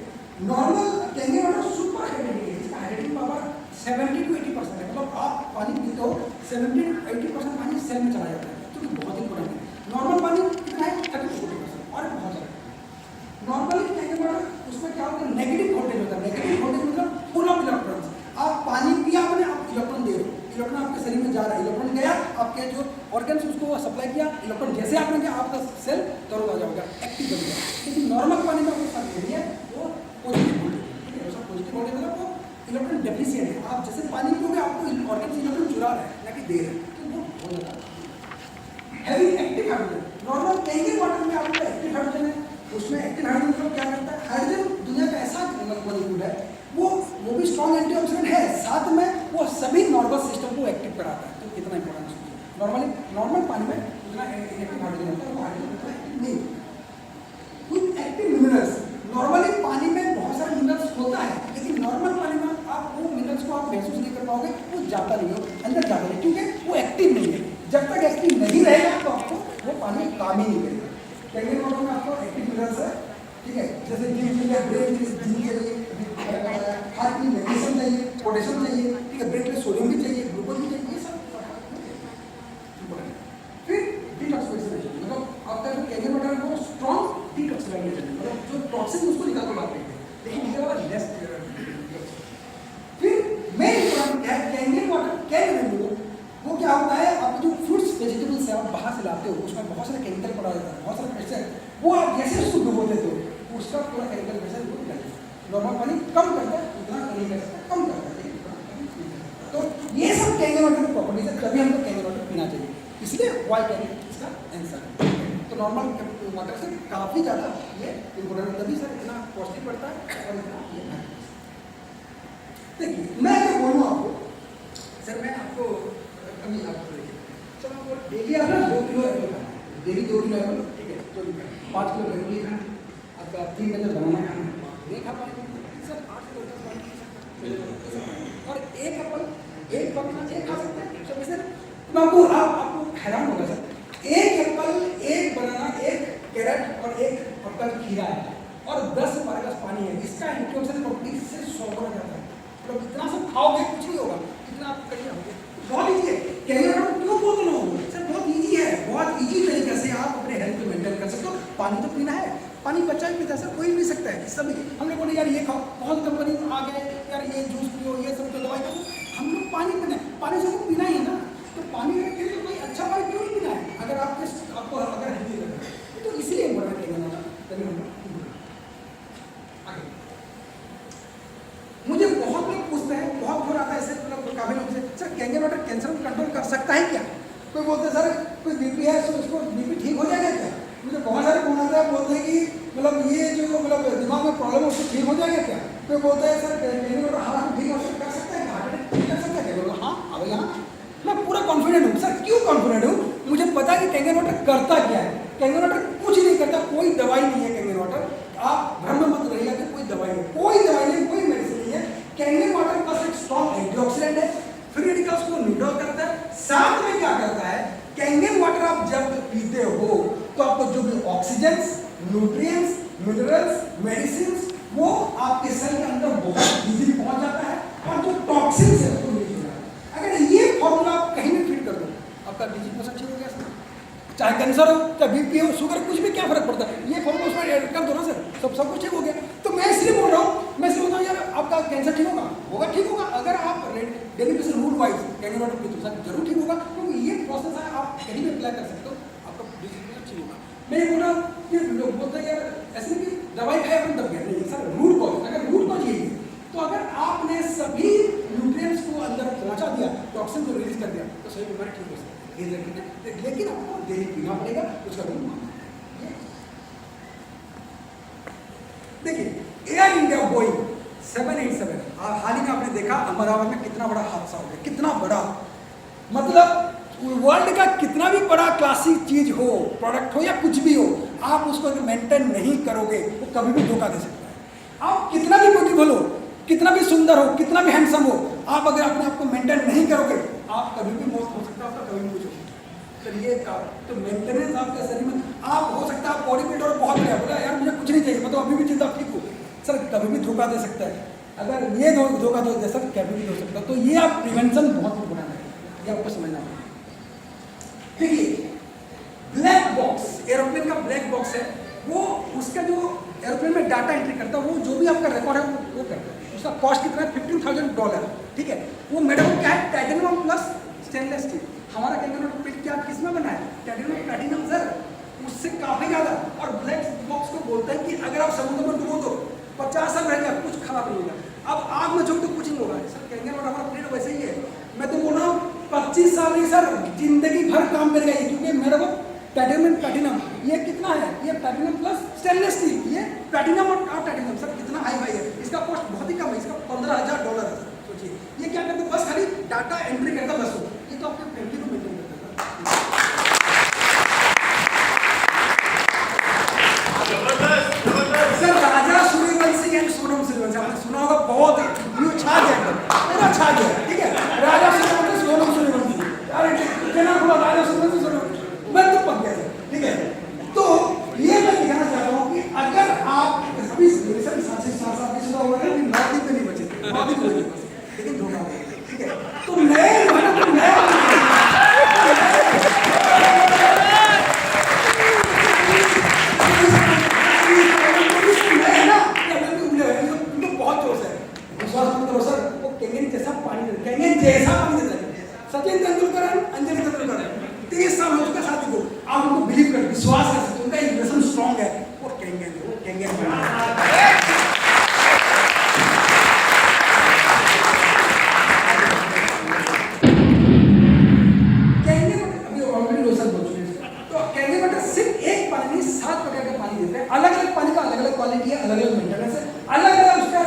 नॉर्मल कैंगेन वाटर सुपर हाइड्रेटिक है, इसका हाइड्रेटिंग पावर 70 to 80% है, मतलब आप पानी पीते हो 70 to 80% पानी सेल में चला जाता है, जो कि बहुत इंपॉर्टेंट है। नॉर्मल पानी कितना है 30 to 40% और बहुत ज़्यादा। नॉर्मली कैंगेन वाटर उसमें क्या होता है, नेगेटिव वोल्टेज होता है। नेगेटिव वोल्टेज मतलब फुल ऑफ इलेक्ट्रॉन्स। आप पानी पिया आपने, आप इलेक्ट्रॉन दे रहे हो, इलेक्ट्रॉन आपके शरीर में जा रहा है, इलेक्ट्रॉन गया आपके जो ऑर्गन्स उसको सप्लाई किया, इलेक्ट्रॉन जैसे आपने किया आपका सेल तरोताजा होगा, एक्टिव हो गया। लेकिन नॉर्मल पानी में वो सब नहीं है, वो पॉजिटिव वोल्टेज, ठीक है। उसका पॉजिटिव वोल्टेज मतलब वो इलेक्ट्रॉन डेफिशिएंट है। आप जैसे पानी पियोगे आपको ऑर्गन इलेक्ट्रॉन चुरा रहा है ना कि दे रहा है, तो वो हो जाता है। Heavy active hydrogen, normal Kangen water में आपका एक्टिव हाइड्रोजन है, उसमें एक्टिव हाइड्रोजन मतलब क्या करता है, हाइड्रोजन दुनिया का ऐसा मॉलिक्यूल है, वो भी स्ट्रॉन्ग एंटीऑक्सीडेंट है, साथ में वो सभी नर्वस सिस्टम को एक्टिव कराता है। तो कितना इंपॉर्टेंट है। नॉर्मल पानी में उतना एक्टिव हाइड्रोजन होता है, वो हाइड्रोजन उतना एक्टिव नहीं होता। कुछ एक्टिव मिनरल्स, नॉर्मली पानी में बहुत सारे मिनरल्स होता है, लेकिन नॉर्मल पानी में आप वो मिनरल्स को आप महसूस नहीं कर पाओगे, वो जाता नहीं हो अंदर जाता नहीं, क्योंकि वो एक्टिव नहीं है। जब तक एक्टिव नहीं रहेगा तो आपको वो पानी काम ही नहीं करेगा। कैंगेन वाटर में आपको एक्टिव मिनरल्स है, ठीक है, जैसे जिंक के लिए ब्रेन के लिए, हार्ट के लिए मैग्नीशियम चाहिए, पोटेशियम चाहिए, ठीक है, ब्रेन के लिए सोडियम भी चाहिए, ग्लूकोज भी चाहिए, ये सब। फिर डिटॉक्सिफिकेशन, मतलब आपका जो कैंगेन वाटर है वो स्ट्रॉन्ग डिटॉक्सिफिकेशन, मतलब जो टॉक्सिन उसको निकाल कर बात करते हैं, लेकिन ये वाला लेस। फिर मेन इंपॉर्टेंट है कैंगेन वाटर कैन रिमूव, वो क्या होता है, आप जो फ्रूट्स वेजिटेबल्स है आप बाहर से लाते हो, उसमें बहुत सारे केमिकल पड़ा रहता है, बहुत सारे पेस्टिसाइड, वो आप जैसे उसको डुबो देते हो उसका पूरा केमिकल प्रेशर वो निकल जाता है। नॉर्मल पानी कम करता है, उतना नहीं कर सकता, कम करता है। तो ये सब कैंगेन वाटर की प्रॉपर्टीज है, तभी हमको कैंगेन वाटर पीना चाहिए, इसलिए वाई कैंगेन इसका आंसर है। तो नॉर्मल वाटर से काफ़ी ज़्यादा ये इम्पोर्टेंट है, तभी सर इतना कॉस्टली पड़ता है और इतना ये। देखिए मैं क्या बोलूँ आपको, सर मैं आपको अभी आपको देखिए, चलो आपको डेली आप 2 किलो एप्पल खाना है, डेली 2 किलो एप्पल, ठीक है, 5 किलो ब्रोकली खाना, आपका 3 गजर बनाना खाना, ये खा पाएंगे सर 8 किलो 10 पाएंगे, और एक एप्पल एक बनाना एक खा सकते हैं सब। सर मैं आपको हैरान होगा सर, एक एप्पल एक बनाना एक कैरेट और एक आपका खीरा है और 10 से 12 ग्लास पानी है, इसका एंटीऑक्सीडेंट प्रॉपर्टी से 100 गुना ज़्यादा है। मतलब इतना सब खाओगे कुछ नहीं होगा, इतना आप करिए होगे, बहुत ईजी है। कैंगेन वाटर क्यों बोलते ना हो सर, बहुत ईजी है, बहुत ईजी तरीके से आप अपने हेल्थ को मेंटेन कर सकते हो। पानी तो पीना है, पानी बच्चा भी पीता है सर, कोई भी पी सकता है, सभी। हम लोग बोले यार ये खाओ, बहुत कंपनी आ गए यार ये जूस पियो, ये सब दवाई खाओ, हम लोग पानी पीना है, पानी से पीना ही है ना, तो पानी के लिए कोई अच्छा पानी क्यों नहीं पीना है अगर आपको अगर हेल्दी रहना है, तो इसीलिए इम्पोर्टेंट कैंगेन वाटर। मुझे बहुत लोग पूछते हैं, बहुत लोग आता है ऐसे, मतलब काफी लोग से सर कैंगेन वाटर कैंसर को कंट्रोल कर सकता है क्या? कोई बोलते हैं सर कोई बीपी है तो उसको बीपी ठीक हो जाएगा क्या? मुझे बहुत सारे फोन आता है, बोलते हैं कि मतलब ये जो मतलब दिमाग में प्रॉब्लम है उसको ठीक हो जाएगा क्या? कोई बोलता है सर कैंगेन वाटर हार्ट ठीक कर सकता है, हार्ट अटैक ठीक कर सकता है क्या? हाँ अब यहाँ मैं पूरा कॉन्फिडेंट हूँ। सर क्यों कॉन्फिडेंट हूँ? मुझे पता है कि कैंगेन वाटर करता क्या है। कैंगेन वाटर कुछ नहीं करता, कोई दवाई नहीं है कैंगेन वाटर, आप भ्रम मत रहिएगा कि कोई दवाई है, कोई दवाई नहीं, कोई मेडिसिन नहीं है। कैंगेन वाटर बस एक स्ट्रॉन्ग एंटीऑक्सीडेंट है, फ्री रेडिकल्स को न्यूट्रल करता है, साथ में क्या करता है, कैंगेन वाटर आप जब पीते हो तो आपको जो भी ऑक्सीजन, न्यूट्रिएंट्स, मिनरल्स, मेडिसिन वो आपके सेल के अंदर बहुत इजीली पहुंच जाता है और जो टॉक्सिन है उसको रिलीज हो जाता है। अगर ये फॉर्मूला आप कहीं भी फिट कर दो, आपका डिजीज ठीक हो गया सर, चाहे कैंसर हो चाहे बीपी हो शुगर कुछ भी, क्या फर्क पड़ता है, ये फॉर्मूला उसमें ऐड कर दो ना सर, सब कुछ ठीक हो गया। तो मैं इसलिए बोल रहा हूँ, मैं इसलिए बोलता हूँ यार आपका कैंसर ठीक होगा ठीक होगा अगर आप daily basis rule wise Kangen water पीते हो सर, जरूर ठीक होगा, क्योंकि ये प्रोसेस है, आप कहीं भी अप्लाई कर सकते हो, आपका डिजीज ठीक होगा। मैं ये बोल रहा हूँ कि लोग बोलते हैं यार ऐसे कि दवाई खाए अपन दब गया, नहीं सर, रूट कॉज, अगर रूट कॉज यही है तो अगर आपने सभी न्यूट्रिएंट्स को अंदर पहुंचा दिया, टॉक्सिन को रिलीज कर दिया, तो सही बीमारी ठीक हो सकती है। लेकिन आपको डेली पीना पड़ेगा, उसका बिल मांगना है। देखिए एयर इंडिया बोइंग 787, हाल ही में आपने देखा अहमदाबाद में कितना बड़ा हादसा हो गया, कितना बड़ा, मतलब वर्ल्ड का कितना भी बड़ा क्लासिक चीज हो, प्रोडक्ट हो या कुछ भी हो, आप उसको अगर मेंटेन नहीं करोगे वो कभी भी धोखा दे सकता है। आप कितना भी ब्यूटीफुल हो, कितना भी सुंदर हो, कितना भी हैंडसम हो, आप अगर अपने आप को मेंटेन नहीं करोगे, आप कभी भी मौत हो सकता है, आपका कभी भी कुछ हो सकता है। चलिए तो मेंटेनेंस आपके शरीर में, आप हो सकता है बॉडी बिल्डर बहुत बढ़िया बोला यार मुझे कुछ नहीं चाहिए, मैं तो अभी भी चिंता ठीक हूँ, सर कभी भी धोखा दे सकता है। अगर ये धोखा दे सर कभी भी हो सकता है। तो ये आप प्रिवेंशन बहुत इम्पोर्टेंट है, ये आपको समझना है। देखिए ब्लैक बॉक्स, एरोप्लेन का ब्लैक बॉक्स है, वो उसका जो एरोप्लेन में डाटा एंट्री करता है, वो जो भी आपका रिकॉर्ड है वो करता है। उसका कॉस्ट कितना है? $15,000, ठीक है। वो मैडम क्या है? Titanium plus stainless steel. हमारा कैंगन क्या किस में बना है? टाइटेनियम प्लैटिनम सर, उससे काफी ज्यादा। और ब्लैक बॉक्स को बोलते हैं कि अगर आप समुद्र में डुबो दो 50 साल रहेगा, कुछ खराब नहीं होगा। अब आग में झोंक तो कुछ नहीं होगा सर। कैंगन और हमारा प्लेट वैसे ही है। मैं तो बोल रहा हूँ 25 साल नहीं सर, जिंदगी भर काम करेगा ये, क्योंकि मेरे को प्लैटिनम ये कितना है? ये प्लैटिनम प्लस स्टेनलेस स्टील, ये प्लैटिनम और टाइटेनियम सर कितना हाई फाई है। इसका कॉस्ट बहुत ही कम है, इसका $15,000 है सर। सोचिए ये क्या करते, बस खाली डाटा एंट्री करता बस हो। ये तो आपके फैमिली को मेंटेन करता है sir. Raja Suryavanshi and Sonam Suryavanshi आपने सुना होगा, बहुत ही छा गया, पूरा छा गया, ठीक है। राजा सूर्यवंशी सोनम सूर्यवंशी, अरे कितना बोला राजा सूर्यवंशी सोनम, मैं तो पक गया सर, ठीक है। तो ये मैं दिखाना चाहता हूँ कि अगर आप अभी सर 7 की सुबह हुआ है, 9 दिन में नहीं बचे, 9 दिन में बचे, लेकिन धोखा हो गया, ठीक है। तो नए बहुत जोश है, विश्वास मत करो सर, वो कैंगन जैसा पानी देता है। सचिन तेंदुलकर, अंजलि तेंदुलकर 30 साल हो चुका साथी को, आप उनको बिलीव कर, विश्वास कर सकते, उनका इन्वेस्टमेंट स्ट्रॉन्ग है, वो कैंगन अभी ऑलरेडी रोशन बोल चुके हैं। तो कैंगन वाटर सिर्फ एक पानी नहीं, 7 प्रकार का पानी देते हैं। अलग अलग पानी का अलग अलग क्वालिटी है, अलग अलग मेंटेनेंस है, अलग अलग उसका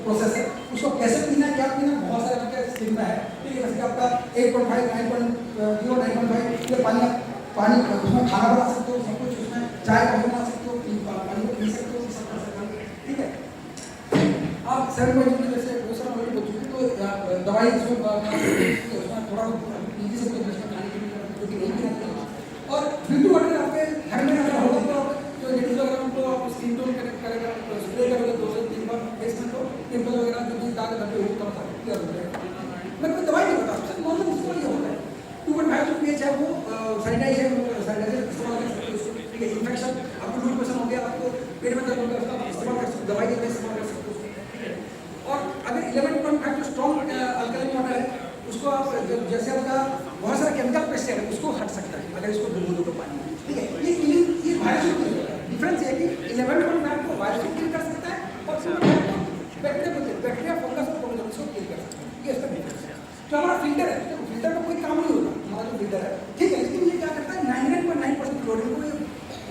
प्रोसेस है। उसको कैसे पीना है, क्या पीना, बहुत सारे आपके स्कीम है, ठीक है। जैसे आपका 8.5, 9.0, 9.5 ये पानी उसमें खाना बना सकते हो, सब कुछ उसमें चाय कॉफी बना सकते हो, पानी को पी सकते हो, सब कर सकते हो, ठीक है। आप 7.0 जैसे दूसरा ऑलरेडी बोल चुके, तो दवाई उसमें थोड़ा पी सकते हो, उसमें खाने की नहीं पीना। और ड्रिंकिंग वाटर आपके घर में अगर होगा तो जो लेडीज वगैरह उनको आप स्किन टोन कनेक्ट करेगा, स्प्रे करोगे 2 से 3 बार, इसमें तो पिंपल वगैरह जो भी दाग धब्बे हो कम क्लियर हो जाएगा। मैं कोई दवाई नहीं बता सकता, नॉर्मल इसको ये होता है। 2.5 जो pH है वो सैनिटाइजर इस्तेमाल कर सकते हो, ठीक है। इन्फेक्शन आपको लूज मोशन हो गया, आपको पेट में दर्द हो गया, उसका इस्तेमाल कर सकते हो, दवाई देते इस्तेमाल कर सकते हो, ठीक है। और अगर 11.5 जो स्ट्रॉन्ग अल्कलाइन वाटर है, उसको आप जैसे आपका बहुत सारा केमिकल पेस्ट है उसको हट सकता है अगर इसको डुबो दो पानी में, ठीक है। ये वायरस डिफरेंस है कि 11.5 को वायरस किल कर सकता है और बैक्टीरिया फंगस और उसको किल कर सकता है, ये इसका डिफरेंस है। जो हमारा फिल्टर है, तो फिल्टर का कोई काम नहीं होगा, हमारा जो फिल्टर है, ठीक है, लेकिन ये क्या करता है 99.9% क्लोरीन को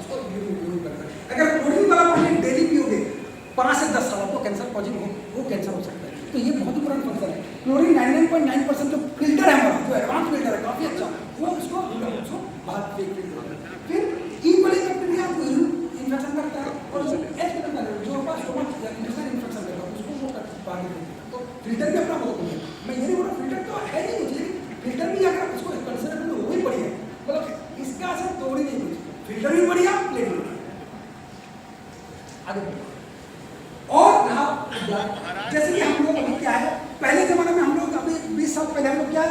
उसको रिमूव करता है। अगर क्लोरीन वाला पानी डेली पियोगे 5 से 10 साल आपको कैंसर पॉजिटिव वो कैंसर हो सकता है। तो ये बहुत ही पुराना फंक्शन है। क्लोरीन 99.9% जो फिल्टर है हमारा, जो एडवांस फिल्टर है काफी अच्छा, वो उसको बाहर फेंक देता है। फिर इक्वली बैक्टीरिया आपको इन्फेक्शन करता है और जो पास इन्फेक्शन करता है उसको वो बाहर देता है। तो फिल्टर भी अपना बहुत है। मैं ये नहीं बोल रहा फिल्टर तो है नहीं कुछ, लेकिन फिल्टर भी अगर उसको कंसिडर करें तो वो भी बढ़िया है, मतलब इसका असर तोड़ ही नहीं कुछ, फिल्टर भी बढ़िया, प्लेट भी बढ़िया। आगे और जैसे कि हम लोग अभी क्या है, पहले जमाने में हम लोग अभी 20 साल पहले हम लोग क्या,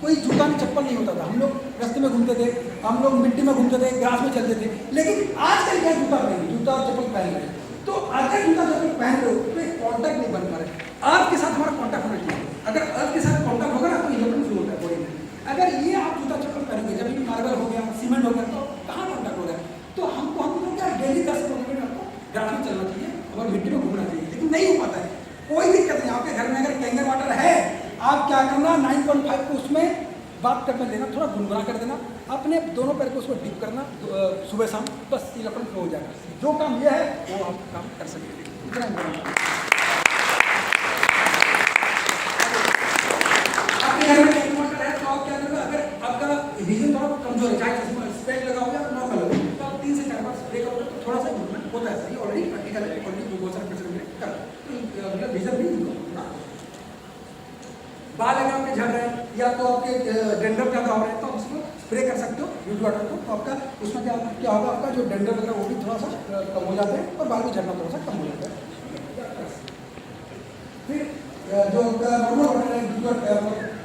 कोई जूता नहीं चप्पल नहीं होता था, हम लोग रास्ते में घूमते थे, हम लोग मिट्टी में घूमते थे, ग्रास में चलते थे। लेकिन आजकल क्या जूता पहने, जूता और चप्पल पहन रहे, तो अगर जूता चप्पल पहन रहे हो तो एक कॉन्टैक्ट नहीं बन पा रहे। अर्थ के साथ हमारा कॉन्टैक्ट होना चाहिए, अगर अर्थ के साथ कॉन्टैक्ट होगा ना तो इलेक्ट्रॉन फ्लो होता है बॉडी में। अगर ये आप जूता चप्पल पहनेंगे, जब भी मार्बल हो गया, सीमेंट हो गया, तो कहाँ कॉन्टैक्ट हो रहा है? तो हमको क्या डेली 10 किलोमीटर आपको ग्रास में चलना चाहिए और मिट्टी में घूमना चाहिए, लेकिन नहीं हो पाता है। कोई दिक्कत नहीं, आपके घर में अगर कैंगन वाटर है, आप क्या करना 9.5 को उसमें बात करने देना, थोड़ा गुनगुना कर देना, अपने दोनों पैर को उसको डिप करना सुबह शाम, बस इलेक्ट्रॉन फ्लो हो जाएगा। जो काम यह है वो आप काम कर सकते हैं। इतना important है। आपके घर में इन्वर्टर है तो आप क्या करोगे, अगर आपका विजन थोड़ा कमजोर है, चाहे स्पेक लगा हो या नॉर्मल हो, तो आप 3 से 4 बार स्प्रे करोगे तो थोड़ा सा इम्प्रूवमेंट होता है। सही, ऑलरेडी प्रैक्टिकल है, ऑलरेडी बहुत सारे पेशेंट में कर, तो मतलब विजन भी इम्प्रूव। बाल अगर आपके झड़ रहे हैं या तो आपके डेंड्रफ ज़्यादा हो रहे हैं तो आप उसको स्प्रे कर सकते हो यूज वाटर को, तो आपका उसमें क्या होगा, आपका जो डेंड्रफ वगैरह वो भी थोड़ा सा कम हो जाते हैं और बाल भी झड़ना थोड़ा सा कम हो जाता है। फिर जो आपका नॉर्मल वाटर है,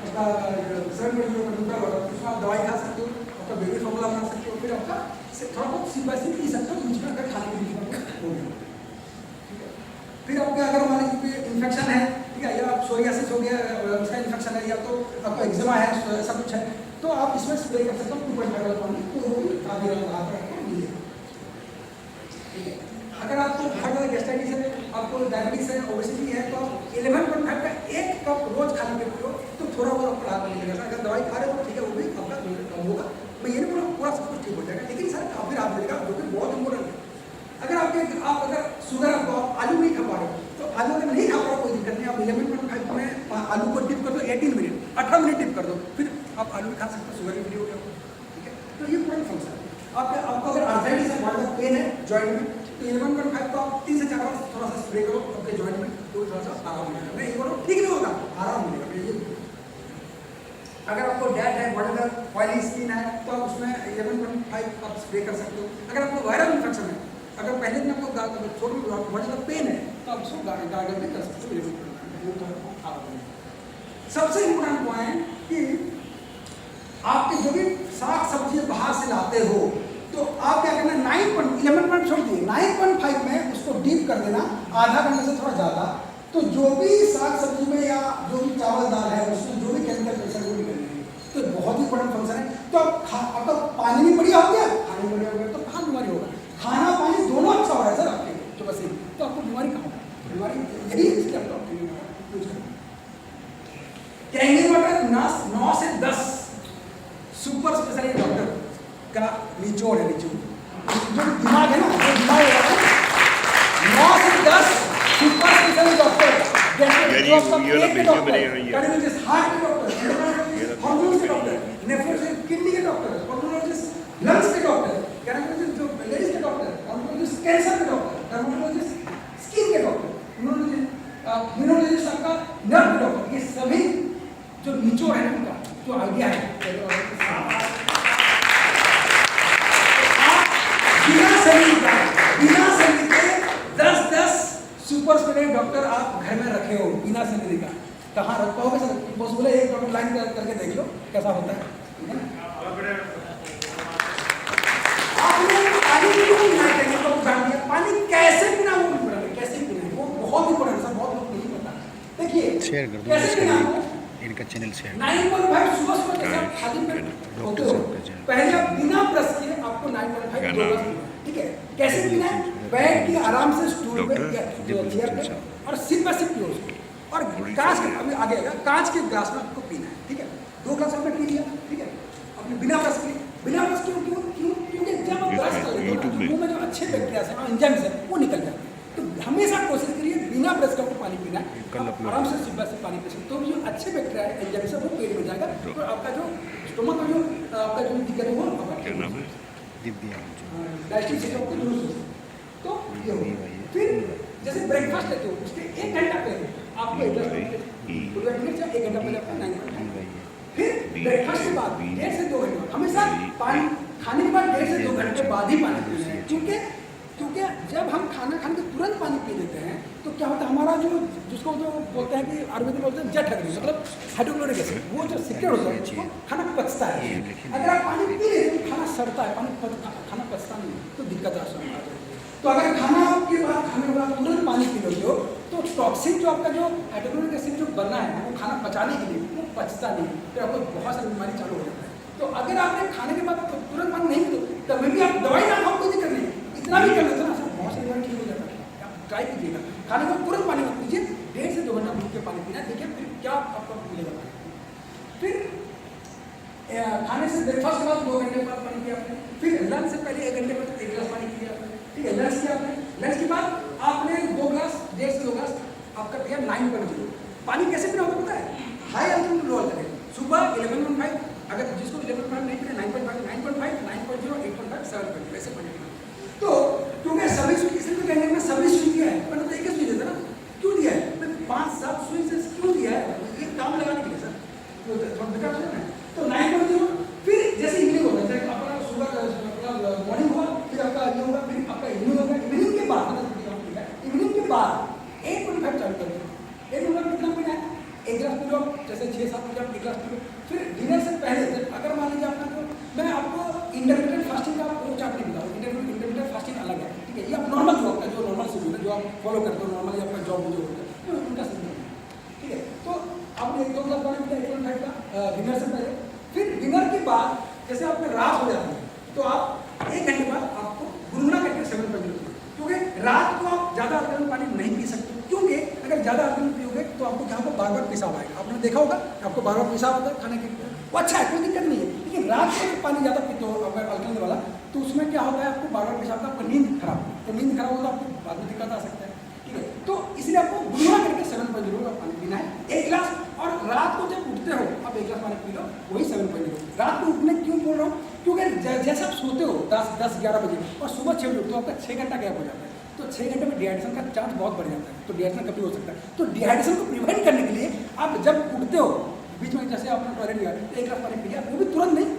आपका सर्द में जो दूसरा वाटर, उसमें आप दवाई खा सकते हो, आपका बेबी फॉर्मूला बना सकते हो, फिर आपका थोड़ा बहुत सिप बाय सिप पी सकते हो बीच में, अगर खाने के बीच में हो गया। फिर आपका अगर हमारे इन्फेक्शन है, ठीक है, या सोरियासिस हो गया, उसका इन्फेक्शन है, या तो आपका एक्जिमा है, ऐसा कुछ है, तो आप इसमें स्प्रे कर सकते हो 2.5 वाला पानी, तो वो भी काफी आपको मिलेगा। ठीक है, अगर आपको बहुत ज़्यादा गैस्ट्राइटिस है, आपको डायबिटीज है, ओबेसिटी है, तो आप 11.5 का 1 कप रोज खाने के पियो तो थोड़ा बहुत आपको राहत मिलेगा। अगर दवाई खा रहे हो तो ठीक है, वो भी आपका कम होगा। मैं ये नहीं बोला पूरा सब कुछ ठीक हो जाएगा, लेकिन सर काफी राहत मिलेगा, जो कि बहुत इम्पोर्टेंट है। अगर आप अगर शुगर आपको आलू नहीं खा पा रहे हो तो आलू अगर नहीं खा पा रहे, कोई दिक्कत नहीं, आप 11.5 में आलू को डिप कर दो 18 मिनट, 18 मिनट डिप कर दो, फिर आप आलू भी खा सकते हो, शुगर भी फ्री हो गया। ठीक है, तो ये पूरा फंक्शन है। आपको अगर आर्थराइटिस है, बहुत ज़्यादा पेन है जॉइंट में, तो 11.5 तो आप 3 से 4 बार थोड़ा सा स्प्रे करो आपके जॉइंट में, तो थोड़ा सा आराम मिलेगा। मैं ये बोलो ठीक नहीं होगा, आराम मिलेगा। अगर आपको डैट है, बहुत ज़्यादा ऑयली स्किन है, तो आप उसमें 11.5 आप स्प्रे कर सकते हो। अगर आपको वायरल इन्फेक्शन है, अगर पहले दिन आपको थोड़ी बहुत ज़्यादा पेन है, तो आप उसको गार्गल भी कर सकते हो। सबसे इम्पोर्टेंट पॉइंट कि आपके जो भी साग सब्जी बाहर से लाते हो, तो आप क्या करना, 11 छोड़ दिए, 9.5 में उसको डीप कर देना, आधा घंटे से थोड़ा ज़्यादा। तो जो भी साग सब्जी में या जो भी चावल दाल है उसमें जो भी केमिकल प्रेशर वो निकलेंगे, तो बहुत ही इंपॉर्टेंट फंक्शन है। तो आपका पानी भी बढ़िया हो गया, खाना भी बढ़िया हो गया, तो कहाँ बीमारी होगा? खाना पानी दोनों अच्छा हो रहा है सर आपके, तो बस तो आपको बीमारी कहाँ होगा? बीमारी यही इसलिए आपको यूज करना। कैंगरी वाटर 9 से 10 सुपर स्पेशलिस्ट डॉक्टर का निचोड़ है, निचोड़ जो दिमाग है ना, जो दिमाग है 9 से 10 super specialist doctor, cardiologist, heart के डॉक्टर, हार्मोन्स के डॉक्टर, नेफ्रोलॉजिस्ट, किडनी के डॉक्टर, पल्मोनोलॉजिस्ट, लंग्स के डॉक्टर, गायनेकोलॉजिस्ट जो लेडीज के डॉक्टर, ऑन्कोलॉजिस्ट कैंसर के डॉक्टर, डर्मेटोलॉजिस्ट स्किन के डॉक्टर, इम्यूनोलॉजिस्ट आपका नर्व के डॉक्टर, ये सभी जो निचोड़ है उनका जो आइडिया है, बिना सैलरी के 10 सुपर स्पेशलिस्ट डॉक्टर आप घर में रखे हो बिना सैलरी का, कहाँ रख पाओगे सर? पॉसिबल है, एक डॉक्टर लाइन करके देख लो कैसा होता है। पानी कैसे पीना वो इम्पोर्टेंट है, कैसे पीना वो बहुत इम्पोर्टेंट है, बहुत लोग नहीं पता। देखिए शेयर कर दो कैसे पीना हो, इनका चैनल शेयर 9.5 सुबह जैसे आप खाली पेट होते हो, पहले आप बिना ब्रश किए आपको 9.5 ठीक है। कैसे पीना है? बैठ के आराम से स्टूल पे चेयर पे और सिप बाय सिप पियो उसको, और कांच के अभी आगे आएगा, कांच के ग्लास में आपको पीना है। ठीक है, 2 ग्लास आपने पी लिया, ठीक है, अपने बिना ब्रश किए, बिना ब्रश क्यों? क्योंकि जब आप ब्रश कर लेते हो मुंह में जो अच्छे बैक्टीरिया है, एंजाइम्स है, वो निकल जाते हैं। तो हमेशा कोशिश करिए बिना ब्रश का पानी पीना है, आराम से सिप बाय सिप पानी पी सकते हो। तो जो अच्छे बैक्टीरिया है, एंजाइम्स है, वो पेट में जाएगा, तो आपका जो स्टोमक का जो आपका जो दिक्कत है वो डाइजेस्टिव सिस्टम को दुरुस्त हो। तो ये हो, फिर जैसे ब्रेकफास्ट लेते हो उसके 1 घंटा पहले आपको 1 घंटा पहले आपको 9.5, फिर ब्रेकफास्ट के बाद 1.5 से 2 घंटे हमेशा पानी खाने के बाद 1.5 से 2 घंटे बाद ही पानी पीना है। क्योंकि जब हम खाना खाने के तुरंत पानी पी लेते हैं तो क्या होता है, हमारा जो जिसको जो बोलते हैं कि आयुर्वेद में बोलते हैं जठ हग्नि, मतलब हाइड्रोक्लोरिक एसिड, वो जो सिक्योर होता है उसको खाना पचता है। अगर आप पानी पी लेते हैं खाना सड़ता है, खाना पचता नहीं, तो दिक्कत आ सकती है। तो अगर खाना के बाद खाने के बाद तुरंत पानी पी लेते हो तो टॉक्सिन जो आपका जो हाइड्रोक्लोरिक एसिड जो बनना है वो खाना पचाने के लिए वो पचता नहीं, तो आपको बहुत सारी बीमारी चालू हो जाता है। तो अगर आपने खाने के बाद तुरंत पानी नहीं पी तभी भी आप दवाई ना खाओ, कोई दिक्कत नहीं, इतना भी कर लेते ना बहुत सारी बीमारी ठीक हो जाता है। आप ट्राई कीजिएगा, खाने को तुरंत पानी मत पीजिए, 1.5 से 2 घंटा भूख के पानी पीना, देखिए फिर क्या आपको मिलेगा। फिर ब्रेकफास्ट के बाद 2 घंटे बाद पानी पिया आपने, फिर लंच से पहले 1 घंटे बाद 1 गिलास पानी पिया आपने, ठीक है। लंच किया आपने, लंच के बाद आपने 2 गिलास, 1.5 से 2 गिलास आपका पिया 9.0। पानी कैसे पीना होता पता है? हाई अल्टीट्यूड लो अल्टीट्यूड। सुबह 11.5, अगर जिसको 11.5 नहीं पीना 9.5, 9.5, 9.0, 8.5, 7.0 ऐसे पानी पीना। तो क्योंकि सभी स्विच इसलिए कहने में सभी स्विच दिया है, पर तो एक ही स्विच देता ना, क्यों दिया है? 5-7 स्विचेस क्यों दिया है? ये काम लगाने के लिए सर, तो थोड़ा बेकार है ना। तो 9.0 फिर जैसे इवनिंग होगा, जैसे अपना सुबह अपना मॉर्निंग हुआ, फिर आपका ये होगा, फिर आपका इवनिंग होगा, इवनिंग के बाद इवनिंग के बाद 8.5 चालू कर दो। 8.5 कितना पीना है? 1 गिलास पी लो, जैसे 6-7 बजे आप 1 गिलास पी लो। फिर डिनर से पहले अगर मान लीजिए आपका, तो मैं आपको इंटरमीडिएट फास्टिंग का वो चार्ट नहीं बताऊँ, इंटरमीडिएट फास्टिंग अलग है, ठीक है। ये आप नॉर्मल जो आपका जो नॉर्मल शेड्यूल है, जो आप फॉलो करते हो नॉर्मली आपका जॉब जो होता है, तो उनका शेड्यूल है, ठीक है। तो आपने 1-2 गिलास पानी पिया 1.5 का डिनर से पहले। फिर डिनर के बाद जैसे आपने रात हो जाती है, तो आप 1 घंटे बाद आपको गुनगुना करके 7.0, क्योंकि रात को आप ज़्यादा अल्कोहल पानी नहीं पी सकते, क्योंकि अगर ज़्यादा अल्कोहल पियोगे तो आपको यहाँ पर बार-बार पेशाब आएगा। आपने देखा होगा आपको बार-बार पेशाब आता है खाने के लिए, वो अच्छा है, कोई दिक्कत नहीं है। लेकिन रात को अगर पानी ज़्यादा पीते हो अगर अल्कोहल वाला, तो उसमें क्या होता है, आपको बार-बार पेशाब का, आपका नींद खराब, तो नींद खराब होगा तो आपको बाद में दिक्कत आ सकता है, ठीक है। तो इसलिए आपको गुनगुना करके 7.0 पानी पीना है 1 गिलास। और रात को जब उठते हो आप 1 गिलास पानी पी लो, वही 7.0। रात को उठने क्यों बोल रहा हूँ? क्योंकि जैसे आप सोते हो 10-11 बजे और सुबह 6 बजे उठते हो, आपका 6 घंटा गैप हो जाता है, तो 6 घंटे में डिहाइड्रेशन का चांस बहुत बढ़ जाता है, तो डिहाइड्रेशन कभी हो सकता है। तो डिहाइड्रेशन को प्रिवेंट करने के लिए आप जब उठते हो बीच में, जैसे आपने टॉयलेट गया तो 1 गिलास पानी पिया, वो भी तुरंत नहीं,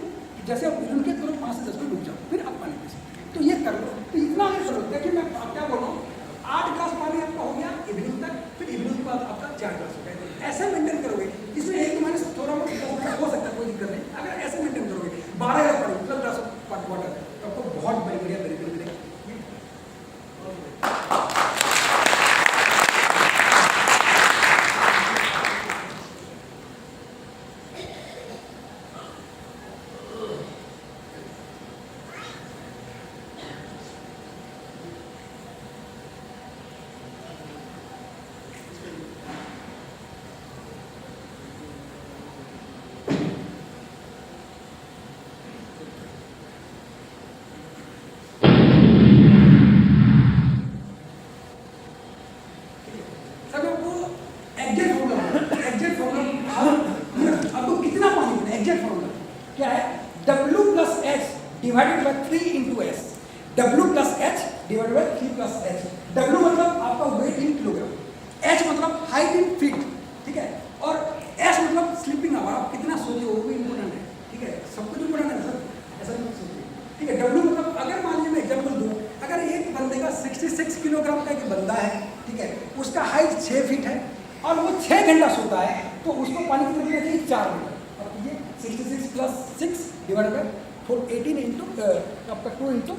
जैसे आप उठ के तुरंत 5 से 10 मिनट रुक जाओ, फिर आप पानी पी सकते हो। तो ये कर लो, तो इतना नहीं करो। देखिए मैं आप क्या बोल रहा हूँ, 8 गिलास पानी आपका हो गया इवनिंग तक, फिर इवनिंग के बाद आपका 4 गिलास हो गया। ऐसे मेंटेन करोगे, इसमें एक महीने से थोड़ा बहुत हो सकता है, कोई दिक्कत नहीं। अगर ऐसे मेंटेन करोगे 12 गिलास पानी 12 गिलास वाटर, तो आपको बहुत बढ़िया बेनिफिट मिलेगा। आपको कितना पानी पीना है, एग्जैक्ट फॉर्मूला क्या है? W + H divided by 3 × S। W + H divided by 3 + H। W मतलब आपका वेट इन किलोग्राम, H मतलब हाइट इन फीट, ठीक है, और S मतलब स्लीपिंग आवर, आप कितना सोते हो वो भी इंपॉर्टेंट है, ठीक है। सब कुछ इंपॉर्टेंट है सर, ऐसा नहीं सोचिए, ठीक है। W मतलब अगर मान लीजिए मैं एग्जाम्पल दूँ, अगर एक बंदे का 66 किलोग्राम का एक बंदा है, ठीक है, उसका हाइट 6 फीट है और वो 6 घंटा सोता है, तो उसको पानी कितना पीना चाहिए? 4 लीटर। अब ये 66 + 6 डिवाइड बाय 18 इंटू आपका 2 इंटू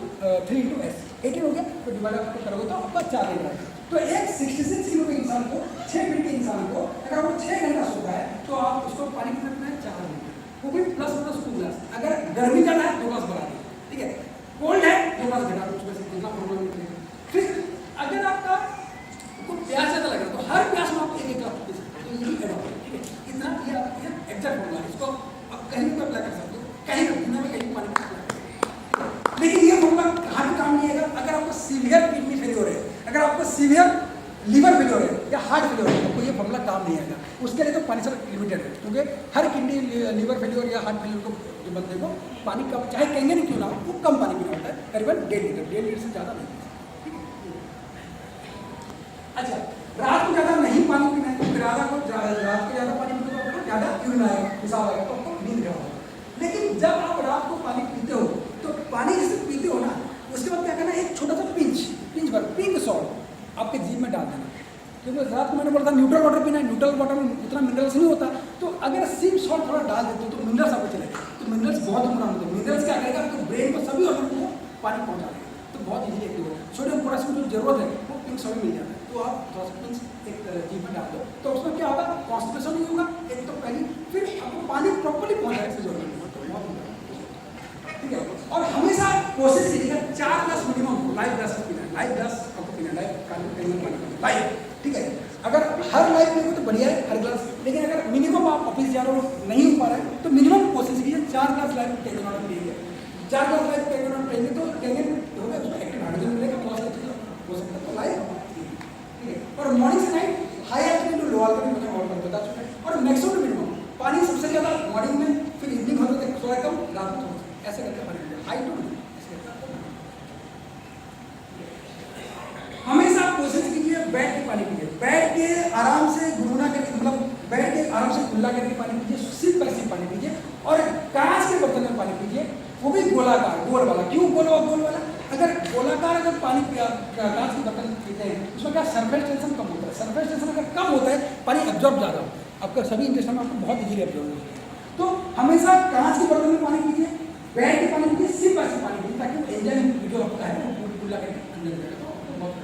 3 इंटू S 18 हो गया, तो डिवाइड आपको करोगे तो आपका 4 लीटर है। तो एक 66 किलो के इंसान को, 6 फीट के इंसान को अगर वो 6 घंटा सोता है, तो आप उसको पानी कितना पीना है? 4 लीटर, वो भी +-2 गिलास। अगर गर्मी ज़्यादा है 2 गिलास बढ़ा दें, ठीक है, कोल्ड है 2 गिलास घटा दो, उसमें से कितना प्रॉब्लम निकलेगा। फिर अगर आपका प्यास ज़्यादा लग रहा है तो हर प्यास में आप 1 गिलास पी सकते हो, तो यही एड ऑफ, ठीक है। इतना ये एग्जैक्ट फॉर्मूला है, इसको आप कहीं भी अप्लाई कर सकते हो, कहीं भी दुनिया में कहीं पानी में अप्लाई कर सकते हो। लेकिन ये फॉर्मूला कहाँ भी काम नहीं आएगा अगर आपको सीवियर किडनी फेलियर है, अगर आपको सीवियर लीवर फेलियर है या हार्ट फेलियर है, आपको ये फॉर्मूला काम नहीं आएगा। उसके लिए तो पानी से लिमिटेड है, क्योंकि हर किडनी लीवर फेलियर या हार्ट फेलियर को जो बंदे को पानी कम, चाहे कहेंगे नहीं क्यों ना हो, वो कम पानी पीना होता है, करीबन 1.5 लीटर से ज़्यादा नहीं। अच्छा, रात को ज़्यादा नहीं पानी पीना है, क्योंकि रात को ज़्यादा पानी पीते हो आपको ज़्यादा यूरिन आएगा, पेशाब आएगा, तो आपको नींद खराब होगा। लेकिन जब आप रात को पानी पीते हो, तो पानी जैसे पीते हो ना, उसके बाद क्या करना है, एक छोटा सा पिंच भर पिंक सॉल्ट आपके जीभ में डाल देना, क्योंकि रात को मैंने बोला था न्यूट्रल वाटर पीना है, न्यूट्रल वाटर में उतना मिनरल्स नहीं होता, तो अगर सिर्फ सॉल्ट थोड़ा डाल देते हो तो मिनरल्स आपको चलेगा, तो मिनरल्स बहुत नुकसान होते हैं। मिनरल्स क्या करेगा, आपको ब्रेन को सभी ऑर्गन को पानी पहुँचा देगा, तो बहुत ईजी एक्टिव होगा। सोडियम पोटेशियम जो जरूरत है वो पिंक सॉल्ट मिल जाता है, तो आप थोड़ा सा पिंच एक जीभ में डाल दो, तो उसमें क्या होगा, कॉन्स्टिपेशन नहीं होगा एक तो पहली, फिर आपको पानी प्रॉपर्ली पहुँचाने की जरूरत है, ठीक है। और हमेशा कोशिश कीजिएगा 4 ग्लास मिनिमम लाइव ग्लास पीना है, लाइव ग्लास आपको पीना है, लाइव, ठीक है। अगर हर लाइफ में तो बढ़िया है हर ग्लास, लेकिन अगर मिनिमम आप ऑफिस जा रहे हो नहीं हो पा रहा है तो मिनिमम कोशिश कीजिए 4 ग्लास लाइफ कैंगन वाटर पीजिए। 4 ग्लास लाइफ कैंगन वाटर पिएंगे तो कैंगन हो गया, उसमें एक्टिव हाइड्रोजन मिलेगा, बहुत सारी चीज़ें हो सकता है, तो लाइफ ठीक है। और मॉर्निंग से नाइट हाई एल्टीट्यूड लो एल्टीट्यूड में और बता चुका है। और मैक्सिमम मिनिमम पानी सबसे ज़्यादा मॉर्निंग में, फिर इवनिंग होता है थोड़ा कम, रात में थोड़ा ऐसे करके पानी पीजिए, हाई टू हमेशा कोशिश कीजिए बैठ के पानी पीजिए, बैठ के आराम से गुनगुना करके, मतलब बैठ के आराम से कुल्ला करके पानी पीजिए, सिप पर सिप पानी पीजिए। और कांच के बर्तन में पानी पीजिए, वो भी गोलाकार, गोल वाला। क्यों गोल वाला? अगर गोलाकार अगर पानी कांच के बर्तन पीते हैं उसमें क्या सरफेस टेंशन कम होता है। सरफेस टेंशन अगर कम होता है पानी एब्जॉर्ब ज़्यादा होता है, आपका सभी इंटेस्टाइन में आपको बहुत इजीली एब्जॉर्ब होता है। तो हमेशा कांच के बर्तन में पानी पीजिए, बैठ के पानी पीजिए, सिप पर सिप पानी पीजिए, ताकि एंजाइम जो होता है वो कुल्ला करके अंदर जाए, तो बहुत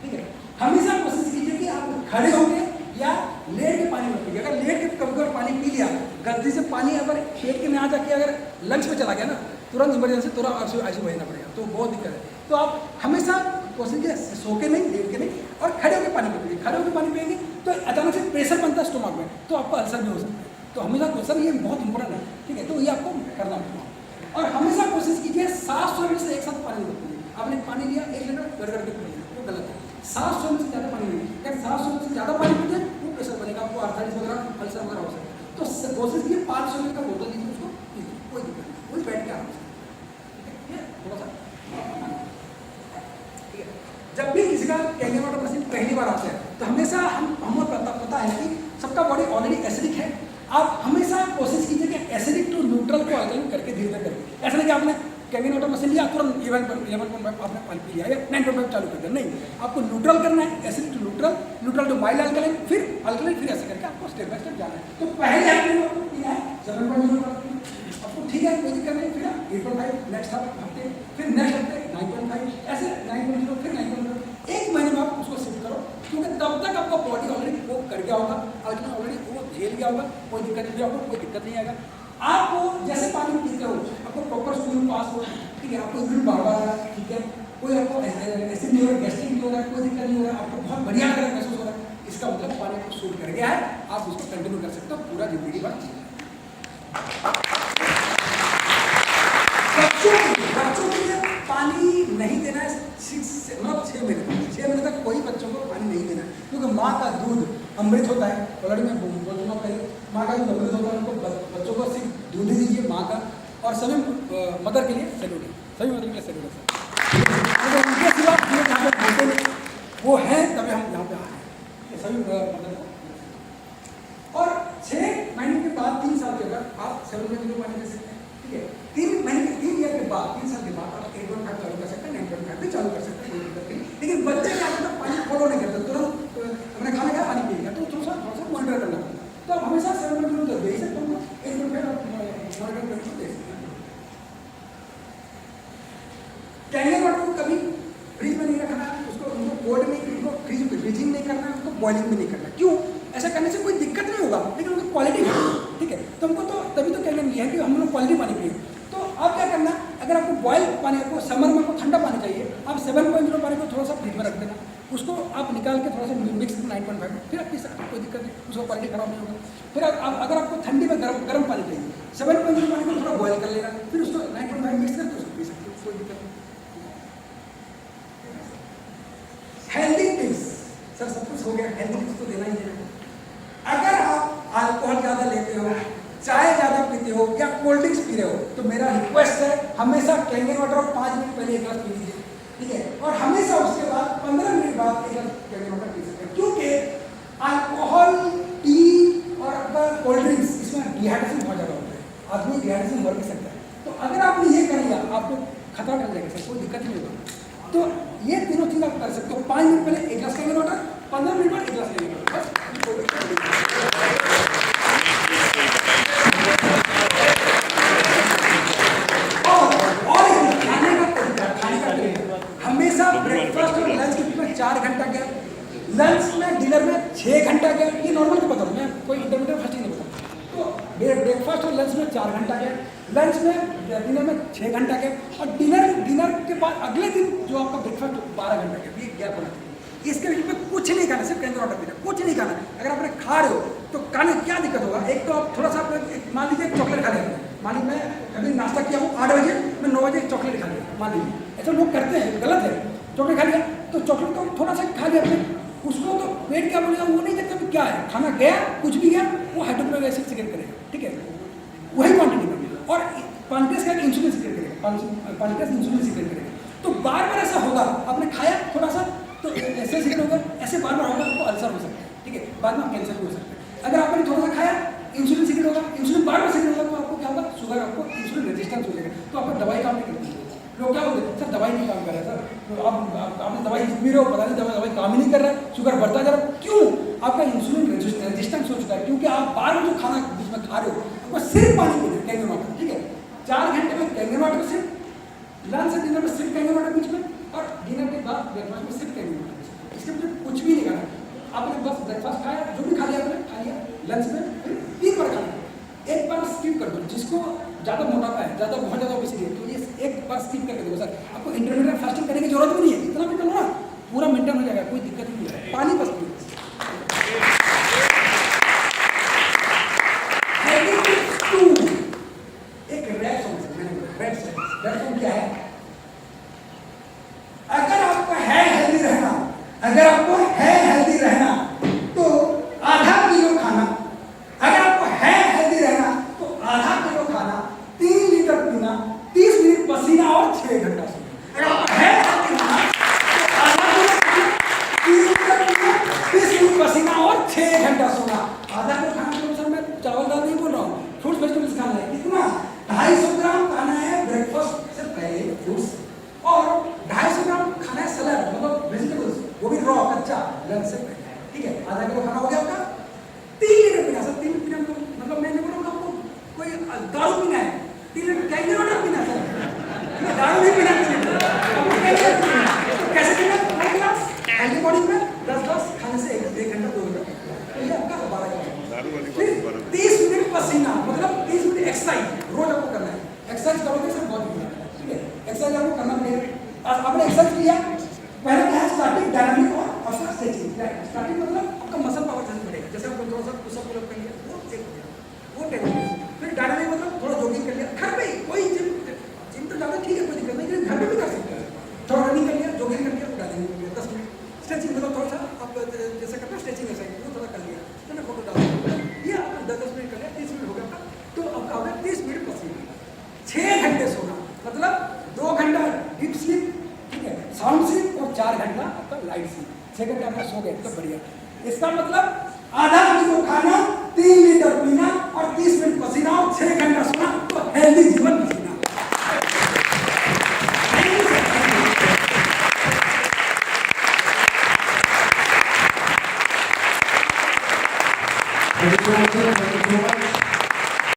ठीक है। हमेशा कोशिश कीजिए कि आप खड़े होंगे या लेट के पानी मत पीजिए। अगर लेट के कभी कभी पानी पी लिया, गलती से पानी अगर पेट के में आ जाके अगर लंग्स में चला गया ना, तुरंत इमरजेंसी, तुरंत आईसीयू भेजना पड़ेगा, तो बहुत दिक्कत है। तो आप हमेशा कोशिश कीजिए सो के नहीं, लेट के नहीं, और खड़े होकर पानी पीजिए। खड़े होकर पानी पिएंगे तो अचानक से प्रेशर बनता है स्टोमक में, तो आपको अल्सर भी हो सकता है। तो हमेशा क्वेश्चन ये बहुत इंपॉर्टेंट है, ठीक है, तो ये आपको करना पड़ेगा। और हमेशा कोशिश कीजिए 700 ml से एक साथ पानी मत पीजिए। आपने पानी लिया 1 लीटर गड़गड़ के पीजिए, वो गलत है। 700 ml से ज़्यादा पानी नहीं, अगर 700 ml से ज़्यादा पानी पीजिए वो प्रेशर बनेगा, आपको आर्थराइटिस वगैरह, अल्सर वगैरह हो सकता है। तो कोशिश कीजिए 500 ml का बोतल लीजिए, उसको पीजिए, कोई दिक्कत नहीं, वही बैठ के आराम से, ठीक है, थोड़ा सा ठीक है। जब भी किसी का कैंगन वाटर मशीन पहली बार आता है तो हमेशा हमें पता है कि सबका बॉडी ऑलरेडी एसिडिक है। आप हमेशा कोशिश कीजिए कि एसिडिक टू न्यूट्रल को अल्कलाइन करके धीरे धीरे करें। ऐसा नहीं कि आपने कैंगन वाटर मशीन लिया तुरंत 11.5 आपने पानी पी लिया या 9.5 चालू कर दिया, नहीं, आपको न्यूट्रल करना है, acidic to neutral, neutral to mild alkaline, फिर अल्कलाइन, फिर ऐसे करके आपको स्टेप बाय स्टेप जाना है। तो पहले आपने पीना है 7.0 आपको, ठीक है, कोई दिक्कत नहीं, फिर 8.5 नेक्स्ट हफ्ते, फिर नेक्स्ट हफ्ते 9.5, ऐसे 9.0, फिर 9.0, 1 महीने में आप उसको शिफ्ट करो, क्योंकि तब तक आपका बॉडी ऑलरेडी वो कर गया होगा, अल्कलाइन ऑलरेडी वो झेल गया होगा, कोई दिक्कत नहीं, आपको कोई दिक्कत नहीं आएगा। आपको जैसे पानी पीते हो आपको प्रॉपर स्टूल पास हो, ठीक है, आपको यूरिन बार बार आ रहा है, ठीक है, कोई आपको ऐसे नहीं हो रहा, गैस्ट्रिक नहीं हो रहा है, कोई दिक्कत नहीं हो रहा है, आपको बहुत बढ़िया लग रहा है, महसूस हो रहा है, इसका मतलब पानी आपको सूट कर गया है, आप उसको कंटिन्यू कर सकते हो पूरा जिंदगी भर। बच्चों के लिए पानी नहीं देना है 6 महीने तक कोई बच्चों को पानी नहीं देना है, क्योंकि माँ का दूध अमृत होता है। ऑलरेडी मैं बोल चुका पहले, माँ का दूध अमृत होता है, उनको बच्चों को सिर्फ दूध ही दीजिए माँ का। और सभी मदर के लिए सैल्यूट है, सभी मदर के लिए सैल्यूट है। उनके सिवा जो यहाँ पे बोलते नहीं वो हैं, तभी हम यहाँ पे आए हैं, सभी मदर को। और 6 महीने के बाद 3 साल के अगर आप 7 महीने पानी दे सकते हैं, ठीक है, 3 ईयर के बाद, 3 साल के बाद आप 8.5 चालू कर सकते हैं, 9.5 भी चालू कर सकते हैं, कोई दिक्कत नहीं। लेकिन बच्चे क्या करते हैं, पानी फॉलो नहीं करते, तुरंत अपने खाने का पानी पी लिया, तो थोड़ा सा मॉनिटर करना पड़ता है। तो आप हमेशा 7.0 दे ही सकते हो, 8.5 आप मॉनिटर करके दे सकते हैं। कैंगन वाटर को कभी फ्रिज में नहीं रखना है, उसको कोल्ड में, उनको फ्रीजिंग नहीं करना है, उसको बॉइलिंग भी नहीं करना है। क्यों? ऐसा करने से कोई दिक्कत नहीं होगा, लेकिन उनकी क्वालिटी है, ठीक है, तो हमको तो तभी तो कैंगन लिया है कि हम लोग क्वालिटी पानी पिए। तो आप क्या करना, अगर आपको बॉयल पानी, आपको समर में आपको ठंडा पानी चाहिए, आप 7.0 पानी को थोड़ा सा फ्रिज में रख देना, उसको आप निकाल के थोड़ा सा मिक्स 9.5 फिर आप पी सकते हैं, कोई दिक्कत नहीं, उसको क्वालिटी खराब नहीं होगा। फिर अगर आपको ठंडी में गर्म पानी चाहिए, 7.0 पानी को थोड़ा बॉयल कर लेना, फिर उसको 9.5 मिक्स करके उसको पी सकते हो, कोई दिक्कत नहीं। हेल्दी टिप्स, सर सब कुछ हो गया, हेल्दी टिप्स तो देना ही देना। अगर आप अल्कोहल ज़्यादा लेते हो, चाय ज़्यादा पीते हो या कोल्ड ड्रिंक्स पी रहे हो, तो मेरा रिक्वेस्ट है हमेशा कैंगन वाटर और 5 मिनट पहले 1 गिलास पी लीजिए, ठीक है, और हमेशा उसके बाद 15 मिनट बाद 1 गिलास कैंगन वाटर पी सकते हैं। क्योंकि अल्कोहल, टी और आपका कोल्ड ड्रिंक्स, इसमें डिहाइड्रेशन बहुत ज़्यादा होता है, आदमी डिहाइड्रेशन मर भी सकता है। तो अगर आपने ये कर लिया, आपको खतरा कर जाएगा सर, कोई दिक्कत नहीं होगा। तो ये तीनों चीज़ आप कर सकते हो, 5 मिनट पहले 1 गिलास कैंगन वाटर, 15 मिनट बाद 1 गिलास कैंगन वाटर, बस। हमेशा ब्रेकफास्ट और लंच के बीच में 4 घंटा गैप, लंच में डिनर में 6 घंटा गैप, ये नॉर्मल तो बता रहा हूँ मैं, कोई इंटरमीडिएट फास्टिंग नहीं बता। तो ब्रेकफास्ट और लंच में 4 घंटा गैप, लंच में डिनर में 6 घंटा गैप, और डिनर के बाद अगले दिन जो आपका ब्रेकफास्ट 12 घंटा गैप, ये गैप होना चाहिए। इसके बीच में कुछ नहीं खाना, सिर्फ कैंसर वाटर पीना, कुछ नहीं खाना। अगर आपने खा रहे हो तो खाने क्या दिक्कत होगा? एक तो आप थोड़ा सा मान लीजिए चॉकलेट खा लिया, मान लीजिए मैं कभी नाश्ता किया हूँ 8 बजे, मैं 9 बजे चॉकलेट खा लिया, मान लीजिए ऐसा लोग करते हैं, गलत है। चॉकलेट खा लिया तो चॉकलेट तो थोड़ा सा खा लिया आपने, उसको तो पेट क्या बोलेगा वो नहीं देखता क्या है, खाना गया कुछ भी गया वो हाइड्रोक्लोरिक एसिड सिक्रेट करेगा, ठीक है, वही क्वांटिटी में, और पैंक्रियास का इंसुलिन सिक्रेट करेगा, पैंक्रियास इंसुलिन सिक्रेट करेगा। तो बार बार ऐसा होगा, आपने खाया थोड़ा सा तो ऐसे सिक्रेट होगा, ऐसे बार बार होगा, आपको अल्सर हो सकता है, ठीक है, बाद में कैंसर भी हो सकता है। अगर आपने थोड़ा सा खाया इंसुलिन सिक्रेट होगा, इंसुलिन बार बार सिक्रेट होगा तो आपको क्या होगा, शुगर, आपको इंसुलिन रेजिस्टेंस हो जाएगा, तो आपको दवाई काम नहीं करती है। लोग क्या बोलते हैं, सर दवाई नहीं काम कर रहा है सर, तो आपने दवाई पी रहे हो, पता नहीं दवाई काम ही नहीं कर रहा है, शुगर बढ़ता जा रहा है, क्यों? आपका इंसुलिन रेजिस्टेंस हो चुका है, क्योंकि आप बार बार जो खाना बीच में खा रहे हो वो सिर्फ पानी पीना, कैंगर वाटर, ठीक है, 4 घंटे में कैंगर वाटर, सिर्फ लंच से डिनर में सिर्फ कैंगर वाटर बीच में, और डिनर के बाद ब्रेकफास्ट में सिर्फ कैंगर वाटर, इसके मुझे कुछ भी नहीं खाना। आपने बस ब्रेकफास्ट खाया, जो भी खा लिया आपने खा लिया, लंच में फिर 3 बार खाना, एक बार स्किप कर दो, जिसको ज़्यादा मोटापा है, ज़्यादा बहुत ज़्यादा ओबेसिटी है, तो ये एक बार स्किप करके देखो सर, आपको इंटरमीडिएट फास्टिंग करने की जरूरत भी नहीं है, इतना भी करो ना, पूरा मेंटेन हो जाएगा, कोई दिक्कत नहीं है, पानी बस पियो। एक रेड सॉन्ग क्या है? अगर आपको है हेल्दी रहना, अगर आपको है हेल्दी रहना तो आधा किलो खाना, अगर आपको है हेल्दी रहना तो आधा किलो खाना, 3 लीटर पीना, 30 मिनट पसीना और 6 घंटा सोना। अगर आपको है हेल्दी रहना तो आधा किलो खाना, 3 लीटर पीना, 30 मिनट पसीना और 6 घंटा सोना। आधा किलो खाना तो सर मैं चावल दाल नहीं बोल रहा हूँ, फ्रूट्स वेजिटेबल्स खाना है, कितना? 250 ग्राम खाना है ब्रेकफास्ट से पहले फ्रूट्स, और 250 ग्राम खाना है सलाद, मतलब वेजिटेबल्स, वो भी रॉ कच्चा, लंच से पहले, ठीक है, आधा किलो खाना हो गया आपका। 3 लीटर पीना सर, 3 पीना मतलब मैंने बोला आपको कोई दारू पीना है, 3 लीटर कैंगर वाटर पीना सर, दारू नहीं पीना, कैसे पीना? 1 गिलास हेल्दी बॉडी में 10 ग्लास खाने से 1 घंटा 2 घंटा, तो ये आपका 12 गिलास। फिर 30 मिनट पसीना, मतलब 30 मिनट एक्सरसाइज रोज आपको करना है, एक्सरसाइज करोगे सर बहुत बढ़िया, ठीक है, एक्सरसाइज आपको करना पड़ेगा। आपने एक्सरसाइज किया, पहले क्या है स्टार्टिंग डायनामिक और स्ट्रेचिंग। स्टार्टिंग मतलब आपका मसल पावर चलना पड़ेगा, जैसे आपको थोड़ा सा पुशअप पुलअप कर लिया वो एक हो गया, वो 10 मिनट। फिर डायनामिक मतलब थोड़ा जॉगिंग कर लिया, घर पे ही, कोई जिम तो ज़्यादा ठीक है, कोई दिक्कत नहीं, लेकिन घर पे भी कर सकते हैं, थोड़ा रनिंग कर लिया, जॉगिंग कर लिया, डायनामिक कर लिया 10 मिनट। स्ट्रेचिंग मतलब थोड़ा सा आप जैसे करते हैं स्ट्रेचिंग ऐसा वो थोड़ा कर लिया, तो मैं फोटो डाल दूँगा, ये आपको 10 मिनट कर लिया, 30 मिनट हो गया आपका, तो आपका हो गया 30 मिनट पसीना। 6 घंटे सोना, मतलब 2 घंटा डीप स्लीप, ठीक है, साउंड स्लीप, और 4 घंटा आपका लाइट स्लीप, 6 घंटे आपका सो गए तो बढ़िया। इसका मतलब आधा किलो खाना, 3 लीटर पीना और 30 मिनट पसीना और 6 घंटा सोना, तो हेल्दी जीवन पसीना। Thank you so much.